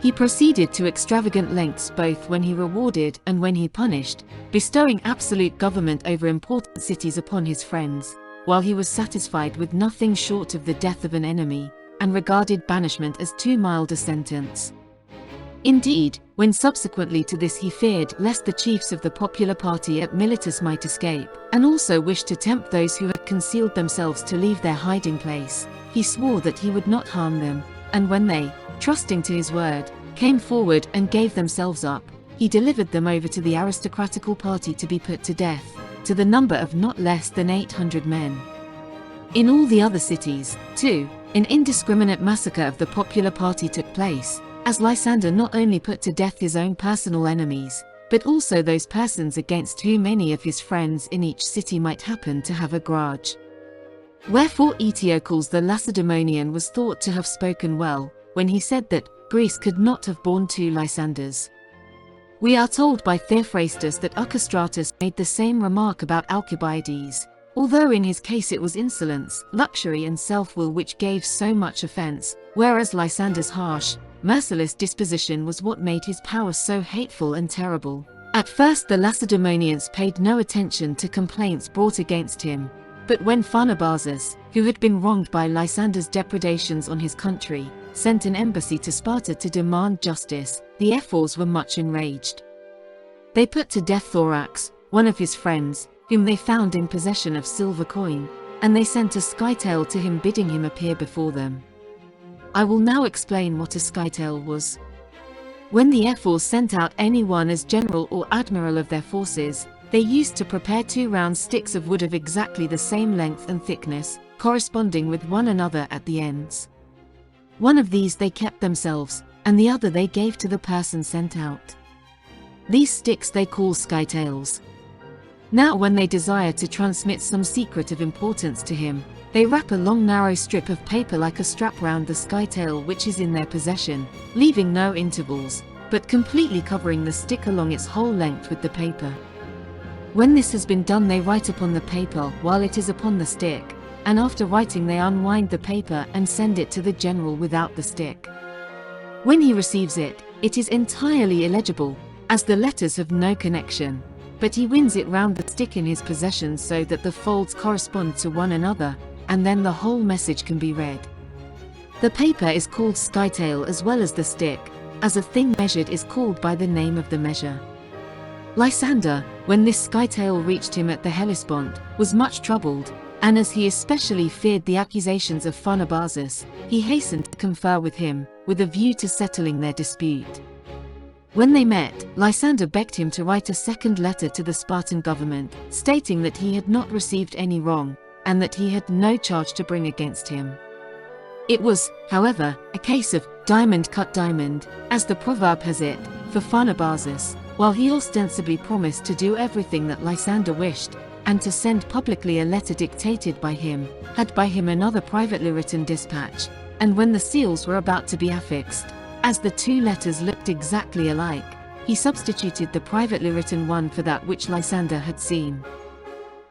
He proceeded to extravagant lengths both when he rewarded and when he punished, bestowing absolute government over important cities upon his friends, while he was satisfied with nothing short of the death of an enemy, and regarded banishment as too mild a sentence. Indeed, when subsequently to this he feared lest the chiefs of the popular party at Miletus might escape, and also wished to tempt those who had concealed themselves to leave their hiding place, he swore that he would not harm them, and when they, trusting to his word, came forward and gave themselves up, he delivered them over to the aristocratical party to be put to death, to the number of not less than 800 men. In all the other cities, too, an indiscriminate massacre of the popular party took place, as Lysander not only put to death his own personal enemies, but also those persons against whom any of his friends in each city might happen to have a grudge. Wherefore Eteocles the Lacedaemonian was thought to have spoken well, when he said that Greece could not have borne 2 Lysanders. We are told by Theophrastus that Archestratus made the same remark about Alcibiades, although in his case it was insolence, luxury and self-will which gave so much offense, whereas Lysander's harsh, merciless disposition was what made his power so hateful and terrible. At first the Lacedaemonians paid no attention to complaints brought against him, but when Pharnabazus, who had been wronged by Lysander's depredations on his country, sent an embassy to Sparta to demand justice, the ephors were much enraged. They put to death Thorax, one of his friends, whom they found in possession of silver coin, and they sent a skytail to him bidding him appear before them. I will now explain what a skytail was. When the ephors sent out anyone as general or admiral of their forces, they used to prepare 2 round sticks of wood of exactly the same length and thickness, corresponding with one another at the ends. One of these they kept themselves, and the other they gave to the person sent out. These sticks they call skytails. Now when they desire to transmit some secret of importance to him, they wrap a long narrow strip of paper like a strap round the skytail which is in their possession, leaving no intervals, but completely covering the stick along its whole length with the paper. When this has been done they write upon the paper while it is upon the stick, and after writing they unwind the paper and send it to the general without the stick. When he receives it, it is entirely illegible, as the letters have no connection, but he winds it round the stick in his possession so that the folds correspond to one another, and then the whole message can be read. The paper is called skytail as well as the stick, as a thing measured is called by the name of the measure. Lysander, when this skytail reached him at the Hellespont, was much troubled, and as he especially feared the accusations of Pharnabazus, he hastened to confer with him, with a view to settling their dispute. When they met, Lysander begged him to write a second letter to the Spartan government, stating that he had not received any wrong, and that he had no charge to bring against him. It was, however, a case of diamond cut diamond, as the proverb has it, for Pharnabazus, while he ostensibly promised to do everything that Lysander wished, and to send publicly a letter dictated by him, had by him another privately written dispatch, and when the seals were about to be affixed, as the 2 letters looked exactly alike, he substituted the privately written one for that which Lysander had seen.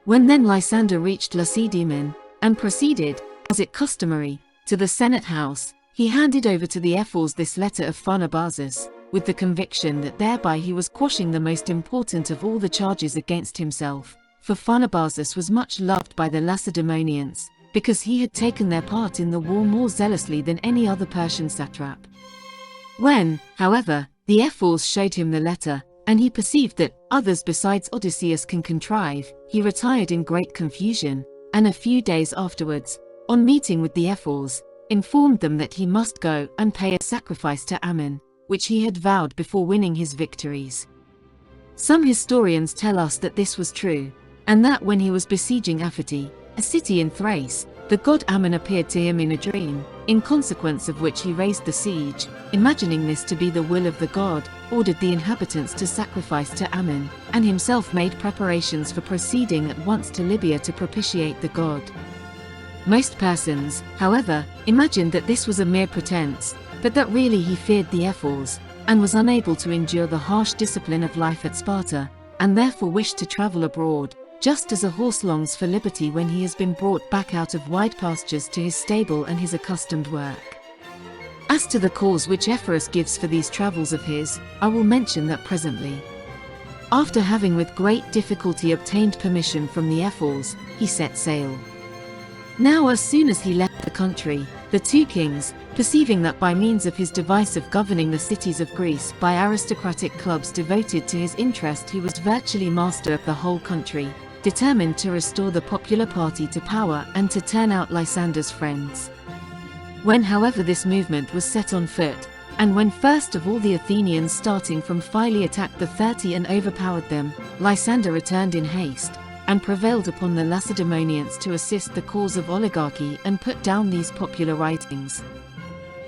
When then Lysander reached Lacedaemon, and proceeded, as it customary, to the Senate house, he handed over to the ephors this letter of Pharnabazus, with the conviction that thereby he was quashing the most important of all the charges against himself, for Pharnabazus was much loved by the Lacedaemonians, because he had taken their part in the war more zealously than any other Persian satrap. When, however, the ephors showed him the letter, and he perceived that others besides Odysseus can contrive, he retired in great confusion, and a few days afterwards, on meeting with the ephors, informed them that he must go and pay a sacrifice to Ammon, which he had vowed before winning his victories. Some historians tell us that this was true, and that when he was besieging Aphyte, a city in Thrace, the god Ammon appeared to him in a dream, in consequence of which he raised the siege, imagining this to be the will of the god, ordered the inhabitants to sacrifice to Ammon, and himself made preparations for proceeding at once to Libya to propitiate the god. Most persons, however, imagined that this was a mere pretense, but that really he feared the ephors, and was unable to endure the harsh discipline of life at Sparta, and therefore wished to travel abroad, just as a horse longs for liberty when he has been brought back out of wide pastures to his stable and his accustomed work. As to the cause which Ephorus gives for these travels of his, I will mention that presently. After having with great difficulty obtained permission from the ephors, he set sail. Now as soon as he left the country, the 2 kings, perceiving that by means of his device of governing the cities of Greece by aristocratic clubs devoted to his interest he was virtually master of the whole country, determined to restore the popular party to power and to turn out Lysander's friends. When however this movement was set on foot, and when first of all the Athenians starting from Phyle attacked the 30 and overpowered them, Lysander returned in haste, and prevailed upon the Lacedaemonians to assist the cause of oligarchy and put down these popular writings.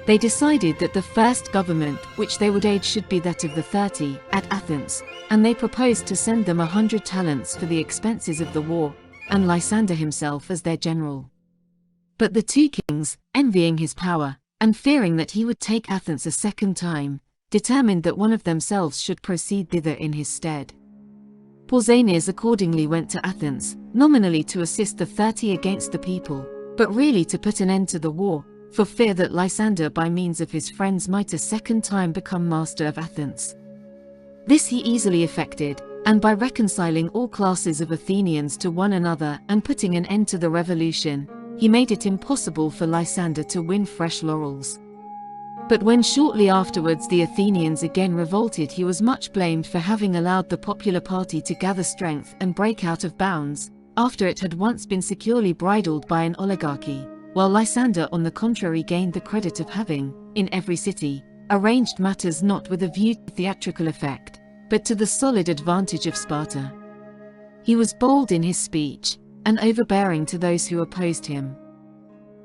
They decided that the first government which they would aid should be that of the 30 at Athens, and they proposed to send them 100 talents for the expenses of the war, and Lysander himself as their general. But the 2 kings, envying his power, and fearing that he would take Athens a second time, determined that one of themselves should proceed thither in his stead. Pausanias accordingly went to Athens, nominally to assist the 30 against the people, but really to put an end to the war, for fear that Lysander by means of his friends might a second time become master of Athens. This he easily effected, and by reconciling all classes of Athenians to one another and putting an end to the revolution, he made it impossible for Lysander to win fresh laurels. But when shortly afterwards the Athenians again revolted, he was much blamed for having allowed the popular party to gather strength and break out of bounds, after it had once been securely bridled by an oligarchy, while Lysander on the contrary gained the credit of having, in every city, arranged matters not with a view to theatrical effect, but to the solid advantage of Sparta. He was bold in his speech, and overbearing to those who opposed him.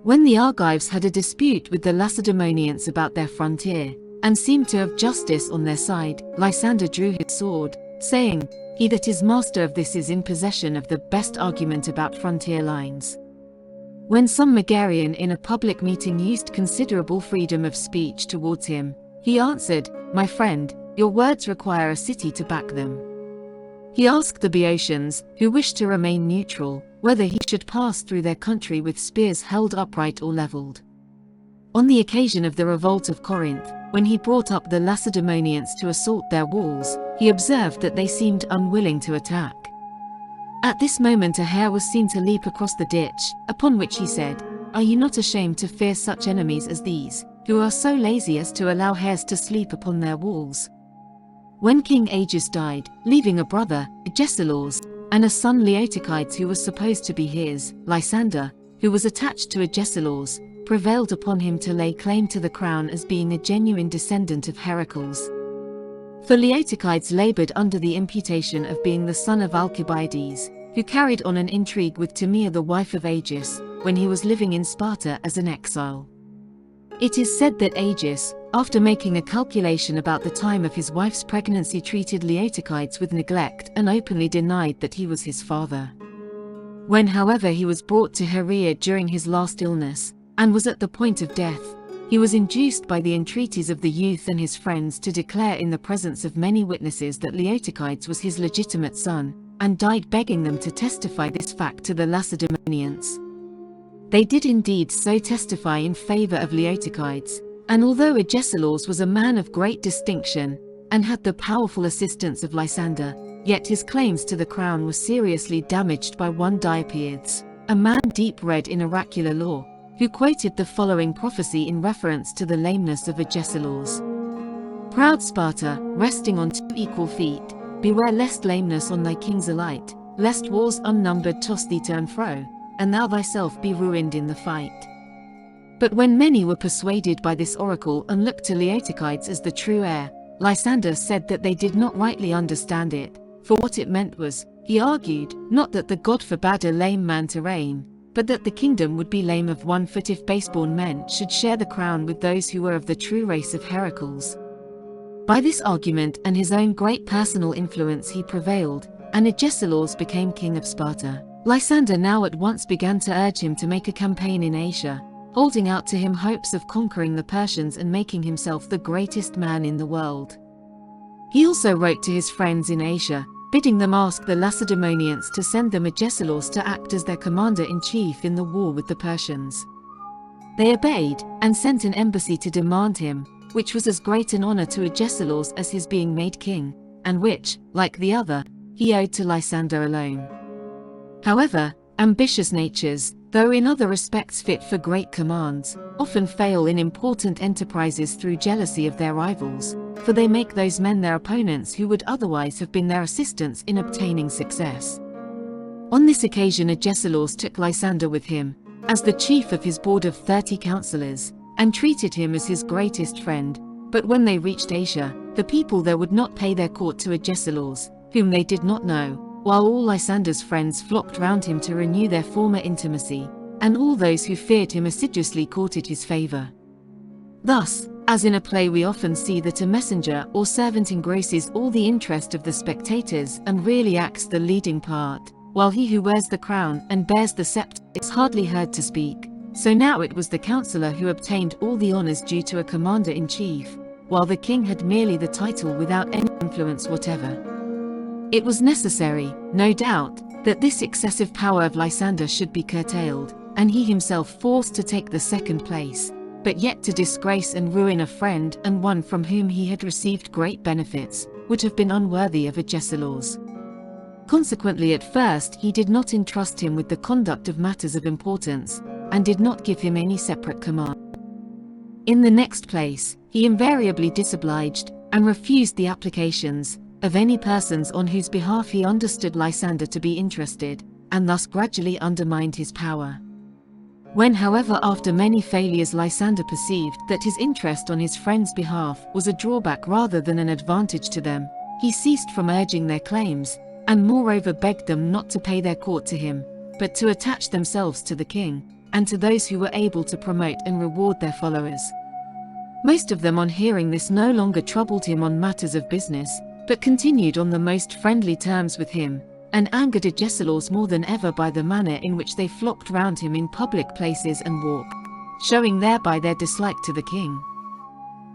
When the Argives had a dispute with the Lacedaemonians about their frontier, and seemed to have justice on their side, Lysander drew his sword, saying, "He that is master of this is in possession of the best argument about frontier lines." When some Megarian in a public meeting used considerable freedom of speech towards him, he answered, "My friend, your words require a city to back them." He asked the Boeotians, who wished to remain neutral, whether he should pass through their country with spears held upright or leveled. On the occasion of the revolt of Corinth, when he brought up the Lacedaemonians to assault their walls, he observed that they seemed unwilling to attack. At this moment a hare was seen to leap across the ditch, upon which he said, "Are you not ashamed to fear such enemies as these, who are so lazy as to allow hares to sleep upon their walls?" When King Aegeus died, leaving a brother, Agesilaus, and a son Leotychides who was supposed to be his, Lysander, who was attached to Agesilaus, prevailed upon him to lay claim to the crown as being a genuine descendant of Heracles. For Leotychides labored under the imputation of being the son of Alcibiades, who carried on an intrigue with Timea the wife of Aegeus, when he was living in Sparta as an exile. It is said that Aegeus, after making a calculation about the time of his wife's pregnancy, treated Leotychides with neglect and openly denied that he was his father. When however he was brought to Herea during his last illness, and was at the point of death, he was induced by the entreaties of the youth and his friends to declare in the presence of many witnesses that Leotychides was his legitimate son, and died begging them to testify this fact to the Lacedaemonians. They did indeed so testify in favor of Leotychides, and although Agesilaus was a man of great distinction, and had the powerful assistance of Lysander, yet his claims to the crown were seriously damaged by one Diopeides, a man deep-read in oracular lore, who quoted the following prophecy in reference to the lameness of Agesilaus. "Proud Sparta, resting on two equal feet, beware lest lameness on thy kings alight, lest wars unnumbered toss thee to and fro, and thou thyself be ruined in the fight." But when many were persuaded by this oracle and looked to Leotychides as the true heir, Lysander said that they did not rightly understand it, for what it meant was, he argued, not that the god forbade a lame man to reign, but that the kingdom would be lame of one foot if base-born men should share the crown with those who were of the true race of Heracles. By this argument and his own great personal influence he prevailed, and Agesilaus became king of Sparta. Lysander now at once began to urge him to make a campaign in Asia, holding out to him hopes of conquering the Persians and making himself the greatest man in the world. He also wrote to his friends in Asia, bidding them ask the Lacedaemonians to send them Agesilaus to act as their commander-in-chief in the war with the Persians. They obeyed, and sent an embassy to demand him, which was as great an honor to Agesilaus as his being made king, and which, like the other, he owed to Lysander alone. However, ambitious natures, though in other respects fit for great commands, often fail in important enterprises through jealousy of their rivals, for they make those men their opponents who would otherwise have been their assistants in obtaining success. On this occasion Agesilaus took Lysander with him, as the chief of his board of 30 counselors, and treated him as his greatest friend, but when they reached Asia, the people there would not pay their court to Agesilaus, whom they did not know, while all Lysander's friends flocked round him to renew their former intimacy, and all those who feared him assiduously courted his favor. Thus, as in a play we often see that a messenger or servant engrosses all the interest of the spectators and really acts the leading part, while he who wears the crown and bears the scepter is hardly heard to speak, so now it was the counselor who obtained all the honors due to a commander-in-chief, while the king had merely the title without any influence whatever. It was necessary, no doubt, that this excessive power of Lysander should be curtailed, and he himself forced to take the second place, but yet to disgrace and ruin a friend and one from whom he had received great benefits, would have been unworthy of Agesilaus. Consequently, at first he did not entrust him with the conduct of matters of importance, and did not give him any separate command. In the next place, he invariably disobliged, and refused the applications, of any persons on whose behalf he understood Lysander to be interested, and thus gradually undermined his power. When, however, after many failures Lysander perceived that his interest on his friend's behalf was a drawback rather than an advantage to them, he ceased from urging their claims, and moreover begged them not to pay their court to him, but to attach themselves to the king, and to those who were able to promote and reward their followers. Most of them on hearing this no longer troubled him on matters of business, but continued on the most friendly terms with him, and angered Agesilaus more than ever by the manner in which they flocked round him in public places and walked, showing thereby their dislike to the king.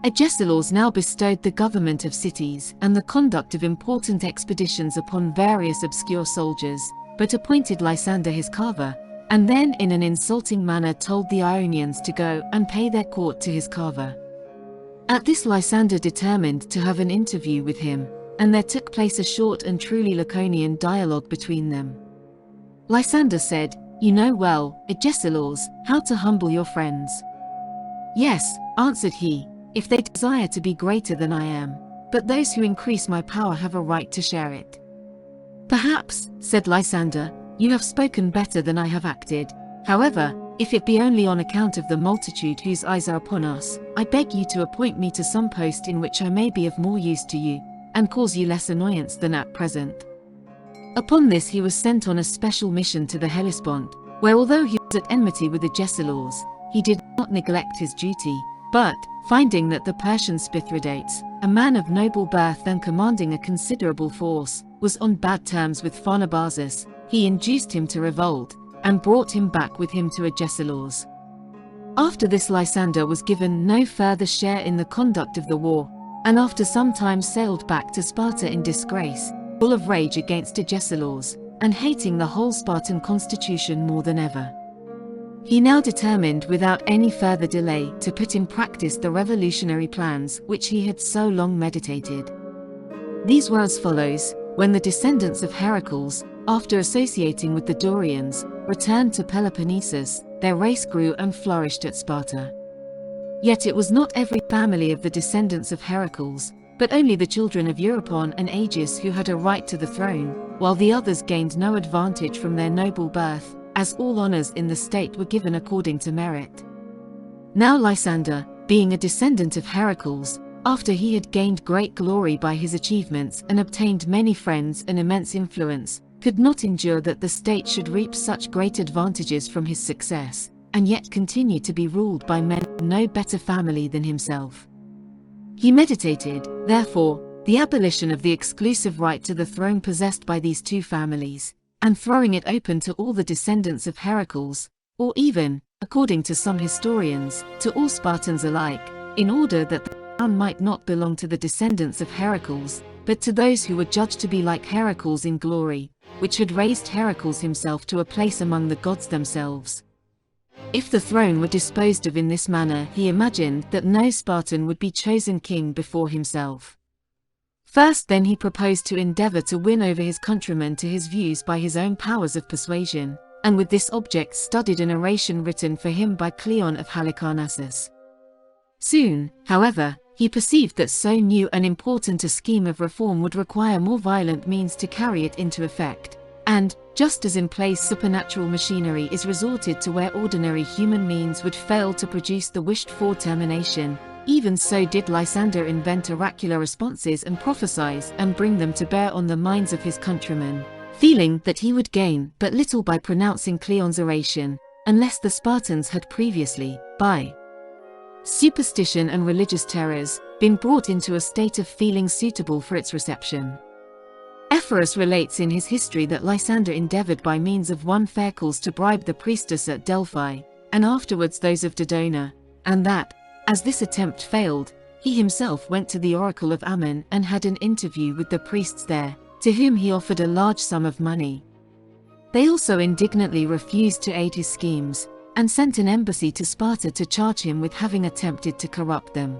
Agesilaus now bestowed the government of cities and the conduct of important expeditions upon various obscure soldiers, but appointed Lysander his carver, and then in an insulting manner told the Ionians to go and pay their court to his carver. At this Lysander determined to have an interview with him, and there took place a short and truly Laconian dialogue between them. Lysander said, "You know well, Agesilaus, how to humble your friends." "Yes," answered he, "if they desire to be greater than I am, but those who increase my power have a right to share it." "Perhaps," said Lysander, "you have spoken better than I have acted. However, if it be only on account of the multitude whose eyes are upon us, I beg you to appoint me to some post in which I may be of more use to you, and cause you less annoyance than at present." Upon this he was sent on a special mission to the Hellespont, where although he was at enmity with Agesilaus, he did not neglect his duty, but, finding that the Persian Spithridates, a man of noble birth and commanding a considerable force, was on bad terms with Pharnabazus, he induced him to revolt, and brought him back with him to Agesilaus. After this Lysander was given no further share in the conduct of the war, and after some time sailed back to Sparta in disgrace, full of rage against Agesilaus, and hating the whole Spartan constitution more than ever. He now determined without any further delay to put in practice the revolutionary plans which he had so long meditated. These were as follows: when the descendants of Heracles, after associating with the Dorians, returned to Peloponnesus, their race grew and flourished at Sparta. Yet it was not every family of the descendants of Heracles, but only the children of Euripon and Aegeus who had a right to the throne, while the others gained no advantage from their noble birth, as all honors in the state were given according to merit. Now Lysander, being a descendant of Heracles, after he had gained great glory by his achievements and obtained many friends and immense influence, could not endure that the state should reap such great advantages from his success, and yet continue to be ruled by men of no better family than himself. He meditated, therefore, the abolition of the exclusive right to the throne possessed by these two families, and throwing it open to all the descendants of Heracles, or even, according to some historians, to all Spartans alike, in order that the crown might not belong to the descendants of Heracles, but to those who were judged to be like Heracles in glory, which had raised Heracles himself to a place among the gods themselves. If the throne were disposed of in this manner, he imagined that no Spartan would be chosen king before himself. First then he proposed to endeavor to win over his countrymen to his views by his own powers of persuasion, and with this object studied an oration written for him by Cleon of Halicarnassus. Soon, however, he perceived that so new and important a scheme of reform would require more violent means to carry it into effect, and, just as in place supernatural machinery is resorted to where ordinary human means would fail to produce the wished-for termination, even so did Lysander invent oracular responses and prophesize and bring them to bear on the minds of his countrymen, feeling that he would gain but little by pronouncing Cleon's oration, unless the Spartans had previously, by superstition and religious terrors, been brought into a state of feeling suitable for its reception. Ephorus relates in his history that Lysander endeavored by means of one Phaercles to bribe the priestess at Delphi, and afterwards those of Dodona, and that, as this attempt failed, he himself went to the oracle of Ammon and had an interview with the priests there, to whom he offered a large sum of money. They also indignantly refused to aid his schemes, and sent an embassy to Sparta to charge him with having attempted to corrupt them.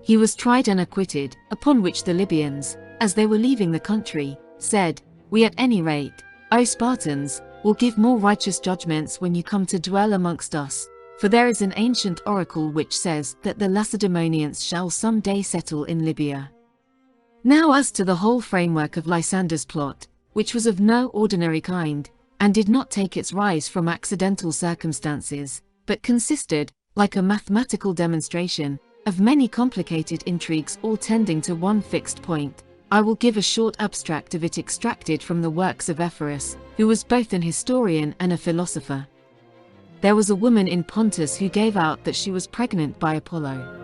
He was tried and acquitted, upon which the Libyans, as they were leaving the country, said, "We at any rate, O Spartans, will give more righteous judgments when you come to dwell amongst us, for there is an ancient oracle which says that the Lacedaemonians shall some day settle in Libya." Now as to the whole framework of Lysander's plot, which was of no ordinary kind, and did not take its rise from accidental circumstances, but consisted, like a mathematical demonstration, of many complicated intrigues all tending to one fixed point, I will give a short abstract of it extracted from the works of Ephorus, who was both an historian and a philosopher. There was a woman in Pontus who gave out that she was pregnant by Apollo.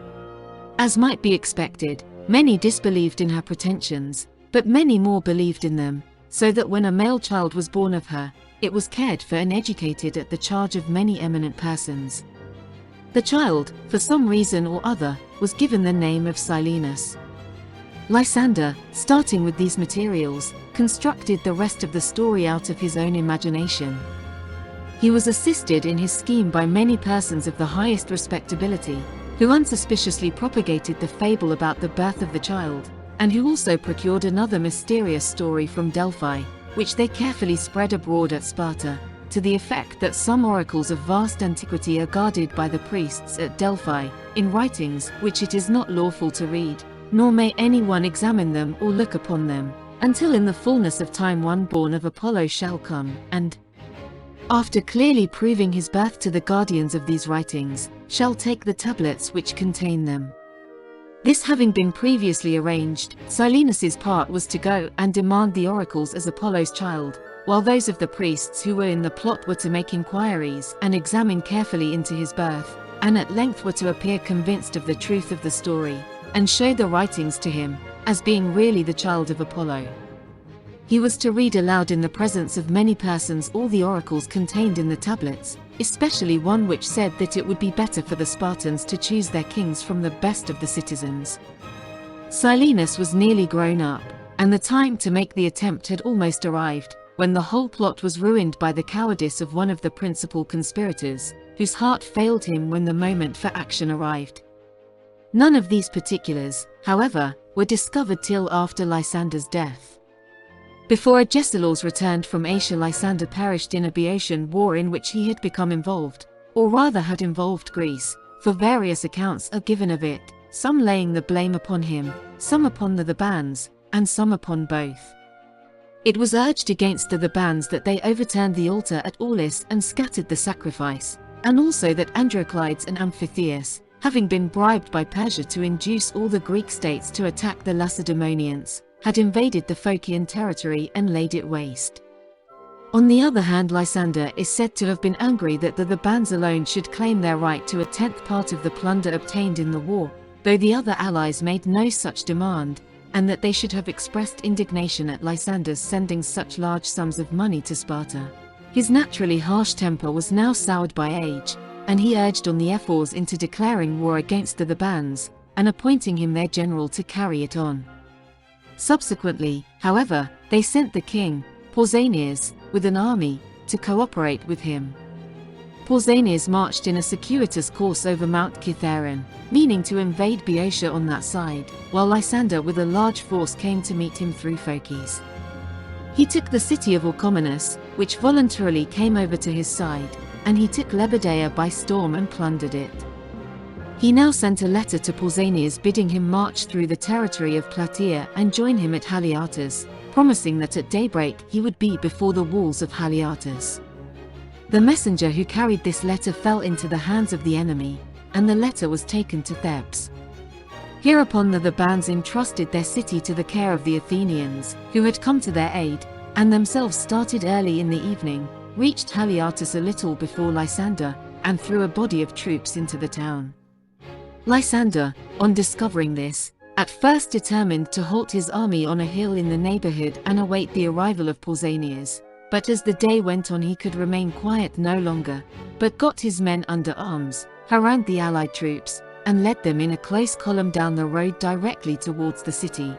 As might be expected, many disbelieved in her pretensions, but many more believed in them, so that when a male child was born of her, it was cared for and educated at the charge of many eminent persons. The child, for some reason or other, was given the name of Silenus. Lysander, starting with these materials, constructed the rest of the story out of his own imagination. He was assisted in his scheme by many persons of the highest respectability, who unsuspiciously propagated the fable about the birth of the child, and who also procured another mysterious story from Delphi, which they carefully spread abroad at Sparta, to the effect that some oracles of vast antiquity are guarded by the priests at Delphi, in writings which it is not lawful to read, nor may anyone examine them or look upon them, until in the fullness of time one born of Apollo shall come, and, after clearly proving his birth to the guardians of these writings, shall take the tablets which contain them. This having been previously arranged, Silenus's part was to go and demand the oracles as Apollo's child, while those of the priests who were in the plot were to make inquiries and examine carefully into his birth, and at length were to appear convinced of the truth of the story, and show the writings to him, as being really the child of Apollo. He was to read aloud in the presence of many persons all the oracles contained in the tablets, especially one which said that it would be better for the Spartans to choose their kings from the best of the citizens. Silenus was nearly grown up, and the time to make the attempt had almost arrived, when the whole plot was ruined by the cowardice of one of the principal conspirators, whose heart failed him when the moment for action arrived. None of these particulars, however, were discovered till after Lysander's death. Before Agesilaus returned from Asia, Lysander perished in a Boeotian war in which he had become involved, or rather had involved Greece, for various accounts are given of it, some laying the blame upon him, some upon the Thebans, and some upon both. It was urged against the Thebans that they overturned the altar at Aulis and scattered the sacrifice, and also that Androclides and Amphitheus, having been bribed by Persia to induce all the Greek states to attack the Lacedaemonians, had invaded the Phocian territory and laid it waste. On the other hand, Lysander is said to have been angry that the Thebans alone should claim their right to a tenth part of the plunder obtained in the war, though the other allies made no such demand, and that they should have expressed indignation at Lysander's sending such large sums of money to Sparta. His naturally harsh temper was now soured by age, and he urged on the Ephors into declaring war against the Thebans, and appointing him their general to carry it on. Subsequently, however, they sent the king, Pausanias, with an army, to cooperate with him. Pausanias marched in a circuitous course over Mount Kithaeron, meaning to invade Boeotia on that side, while Lysander with a large force came to meet him through Phocis. He took the city of Orchomenus, which voluntarily came over to his side, and he took Lebedea by storm and plundered it. He now sent a letter to Pausanias bidding him march through the territory of Plataea and join him at Haliartus, promising that at daybreak he would be before the walls of Haliartus. The messenger who carried this letter fell into the hands of the enemy, and the letter was taken to Thebes. Hereupon the Thebans entrusted their city to the care of the Athenians, who had come to their aid, and themselves started early in the evening, reached Haliartus a little before Lysander, and threw a body of troops into the town. Lysander, on discovering this, at first determined to halt his army on a hill in the neighborhood and await the arrival of Pausanias, but as the day went on he could remain quiet no longer, but got his men under arms, harangued the allied troops, and led them in a close column down the road directly towards the city.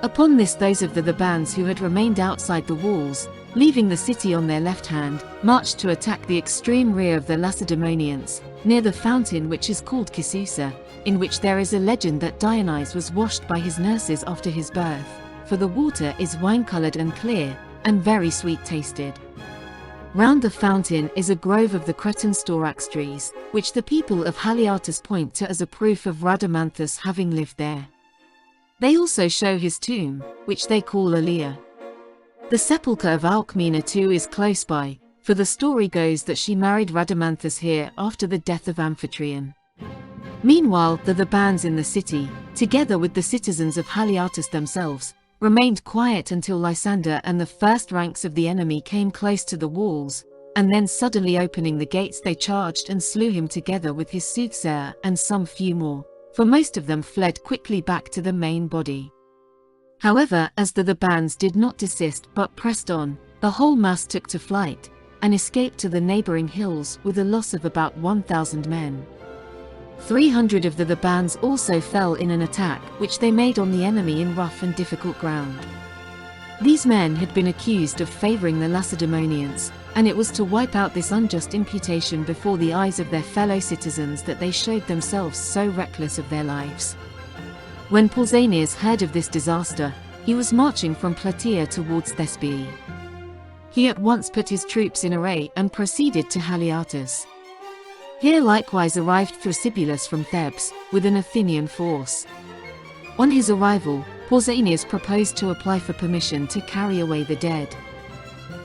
Upon this, those of the bands who had remained outside the walls, leaving the city on their left hand, marched to attack the extreme rear of the Lacedaemonians, near the fountain which is called Kisusa, in which there is a legend that Dionysus was washed by his nurses after his birth, for the water is wine-colored and clear, and very sweet-tasted. Round the fountain is a grove of the Cretan storax trees, which the people of Haliartus point to as a proof of Rhadamanthus having lived there. They also show his tomb, which they call Alea. The sepulchre of Alcmena too is close by, for the story goes that she married Rhadamanthus here after the death of Amphitryon. Meanwhile, the bands in the city, together with the citizens of Haliartus themselves, remained quiet until Lysander and the first ranks of the enemy came close to the walls, and then suddenly opening the gates they charged and slew him together with his soothsayer and some few more, for most of them fled quickly back to the main body. However, as the bands did not desist but pressed on, the whole mass took to flight, and escaped to the neighboring hills with a loss of about 1,000 men. 300 of the bands also fell in an attack which they made on the enemy in rough and difficult ground. These men had been accused of favoring the Lacedaemonians, and it was to wipe out this unjust imputation before the eyes of their fellow citizens that they showed themselves so reckless of their lives. When Pausanias heard of this disaster, he was marching from Plataea towards Thespiae. He at once put his troops in array and proceeded to Haliartus. Here likewise arrived Thrasybulus from Thebes, with an Athenian force. On his arrival, Pausanias proposed to apply for permission to carry away the dead.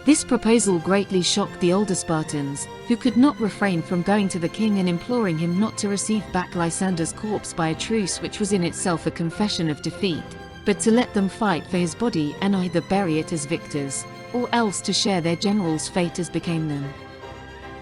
This proposal greatly shocked the older Spartans, who could not refrain from going to the king and imploring him not to receive back Lysander's corpse by a truce which was in itself a confession of defeat, but to let them fight for his body and either bury it as victors, or else to share their general's fate as became them.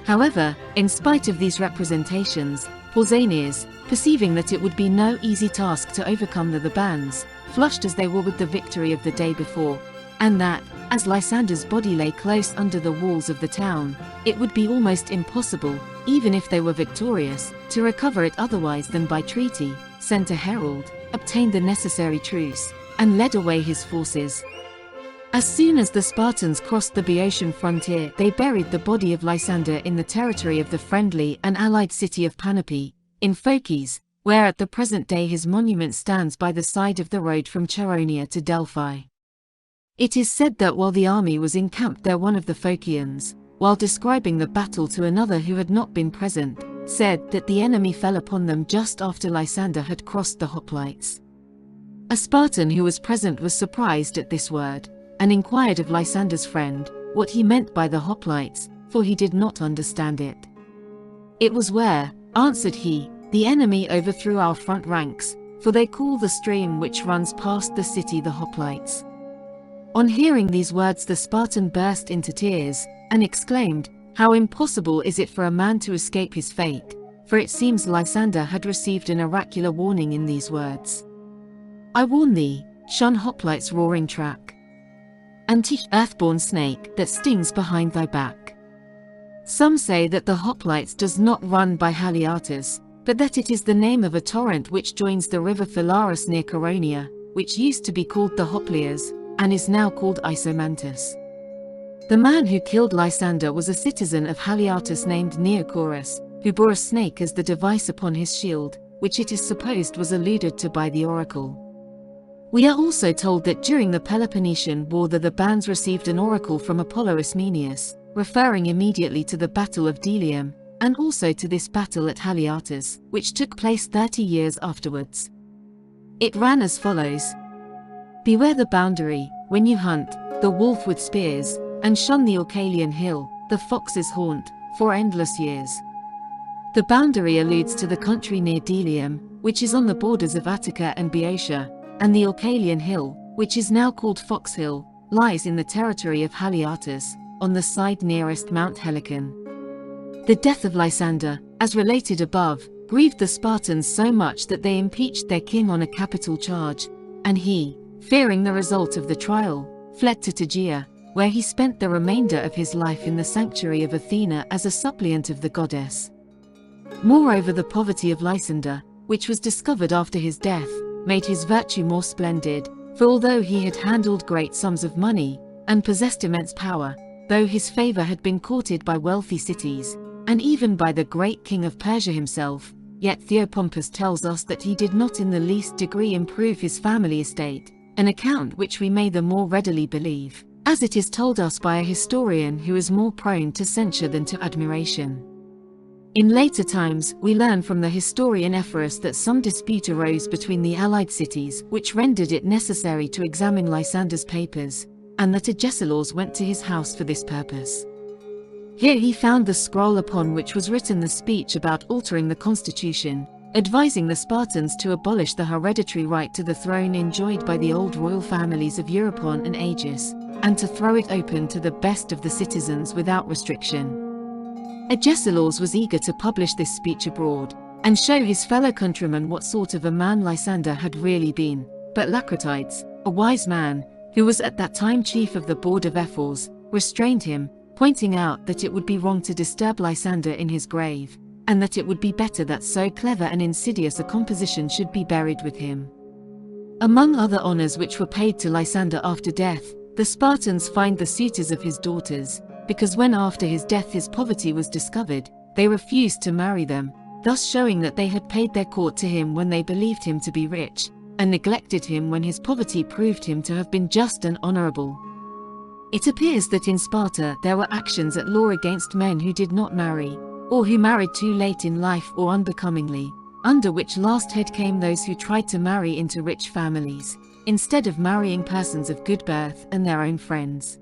However, in spite of these representations, Pausanias, perceiving that it would be no easy task to overcome the bands, flushed as they were with the victory of the day before, and that, as Lysander's body lay close under the walls of the town, it would be almost impossible, even if they were victorious, to recover it otherwise than by treaty, sent a herald, obtained the necessary truce, and led away his forces. As soon as the Spartans crossed the Boeotian frontier, they buried the body of Lysander in the territory of the friendly and allied city of Panope, in Phocis, where at the present day his monument stands by the side of the road from Chaeronea to Delphi. It is said that while the army was encamped there, one of the Phocians, while describing the battle to another who had not been present, said that the enemy fell upon them just after Lysander had crossed the hoplites. A Spartan who was present was surprised at this word, and inquired of Lysander's friend what he meant by the hoplites, for he did not understand it. "It was where," answered he, "the enemy overthrew our front ranks, for they call the stream which runs past the city the hoplites." On hearing these words the Spartan burst into tears, and exclaimed, "How impossible is it for a man to escape his fate," for it seems Lysander had received an oracular warning in these words. "I warn thee, shun hoplites' roaring track, and teach earthborn snake that stings behind thy back." Some say that the hoplites does not run by Haliartus, but that it is the name of a torrent which joins the river Philarus near Chaeronea, which used to be called the Hoplias, and is now called Isomantus. The man who killed Lysander was a citizen of Haliartus named Neocorus, who bore a snake as the device upon his shield, which it is supposed was alluded to by the oracle. We are also told that during the Peloponnesian War the bands received an oracle from Apollo Ismenius, referring immediately to the Battle of Delium, and also to this battle at Haliartus, which took place 30 years afterwards. It ran as follows: "Beware the boundary, when you hunt, the wolf with spears, and shun the Orcalian hill, the fox's haunt, for endless years." The boundary alludes to the country near Delium, which is on the borders of Attica and Boeotia, and the Orcalian hill, which is now called Fox Hill, lies in the territory of Haliartus, on the side nearest Mount Helicon. The death of Lysander, as related above, grieved the Spartans so much that they impeached their king on a capital charge, and he, fearing the result of the trial, fled to Tegea, where he spent the remainder of his life in the sanctuary of Athena as a suppliant of the goddess. Moreover, the poverty of Lysander, which was discovered after his death, made his virtue more splendid, For although he had handled great sums of money, and possessed immense power, though his favor had been courted by wealthy cities, and even by the great king of Persia himself, yet Theopompus tells us that he did not in the least degree improve his family estate, an account which we may the more readily believe, as it is told us by a historian who is more prone to censure than to admiration. In later times, we learn from the historian Ephorus that some dispute arose between the allied cities, which rendered it necessary to examine Lysander's papers, and that Agesilaus went to his house for this purpose. Here he found the scroll upon which was written the speech about altering the constitution, advising the Spartans to abolish the hereditary right to the throne enjoyed by the old royal families of Europon and Aegis, and to throw it open to the best of the citizens without restriction. Agesilaus was eager to publish this speech abroad, and show his fellow countrymen what sort of a man Lysander had really been, but Lacratides, a wise man, who was at that time chief of the board of ephors, restrained him, pointing out that it would be wrong to disturb Lysander in his grave, and that it would be better that so clever and insidious a composition should be buried with him. Among other honors which were paid to Lysander after death, the Spartans fined the suitors of his daughters, because when after his death his poverty was discovered, they refused to marry them, thus showing that they had paid their court to him when they believed him to be rich, and neglected him when his poverty proved him to have been just and honorable. It appears that in Sparta there were actions at law against men who did not marry, or who married too late in life or unbecomingly, under which last head came those who tried to marry into rich families, instead of marrying persons of good birth and their own friends.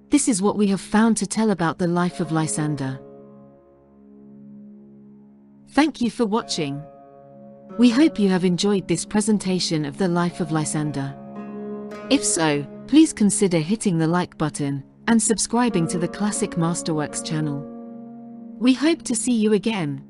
This is what we have found to tell about the life of Lysander. Thank you for watching. We hope you have enjoyed this presentation of the life of Lysander. If so, please consider hitting the like button and subscribing to the Classic Masterworks channel. We hope to see you again.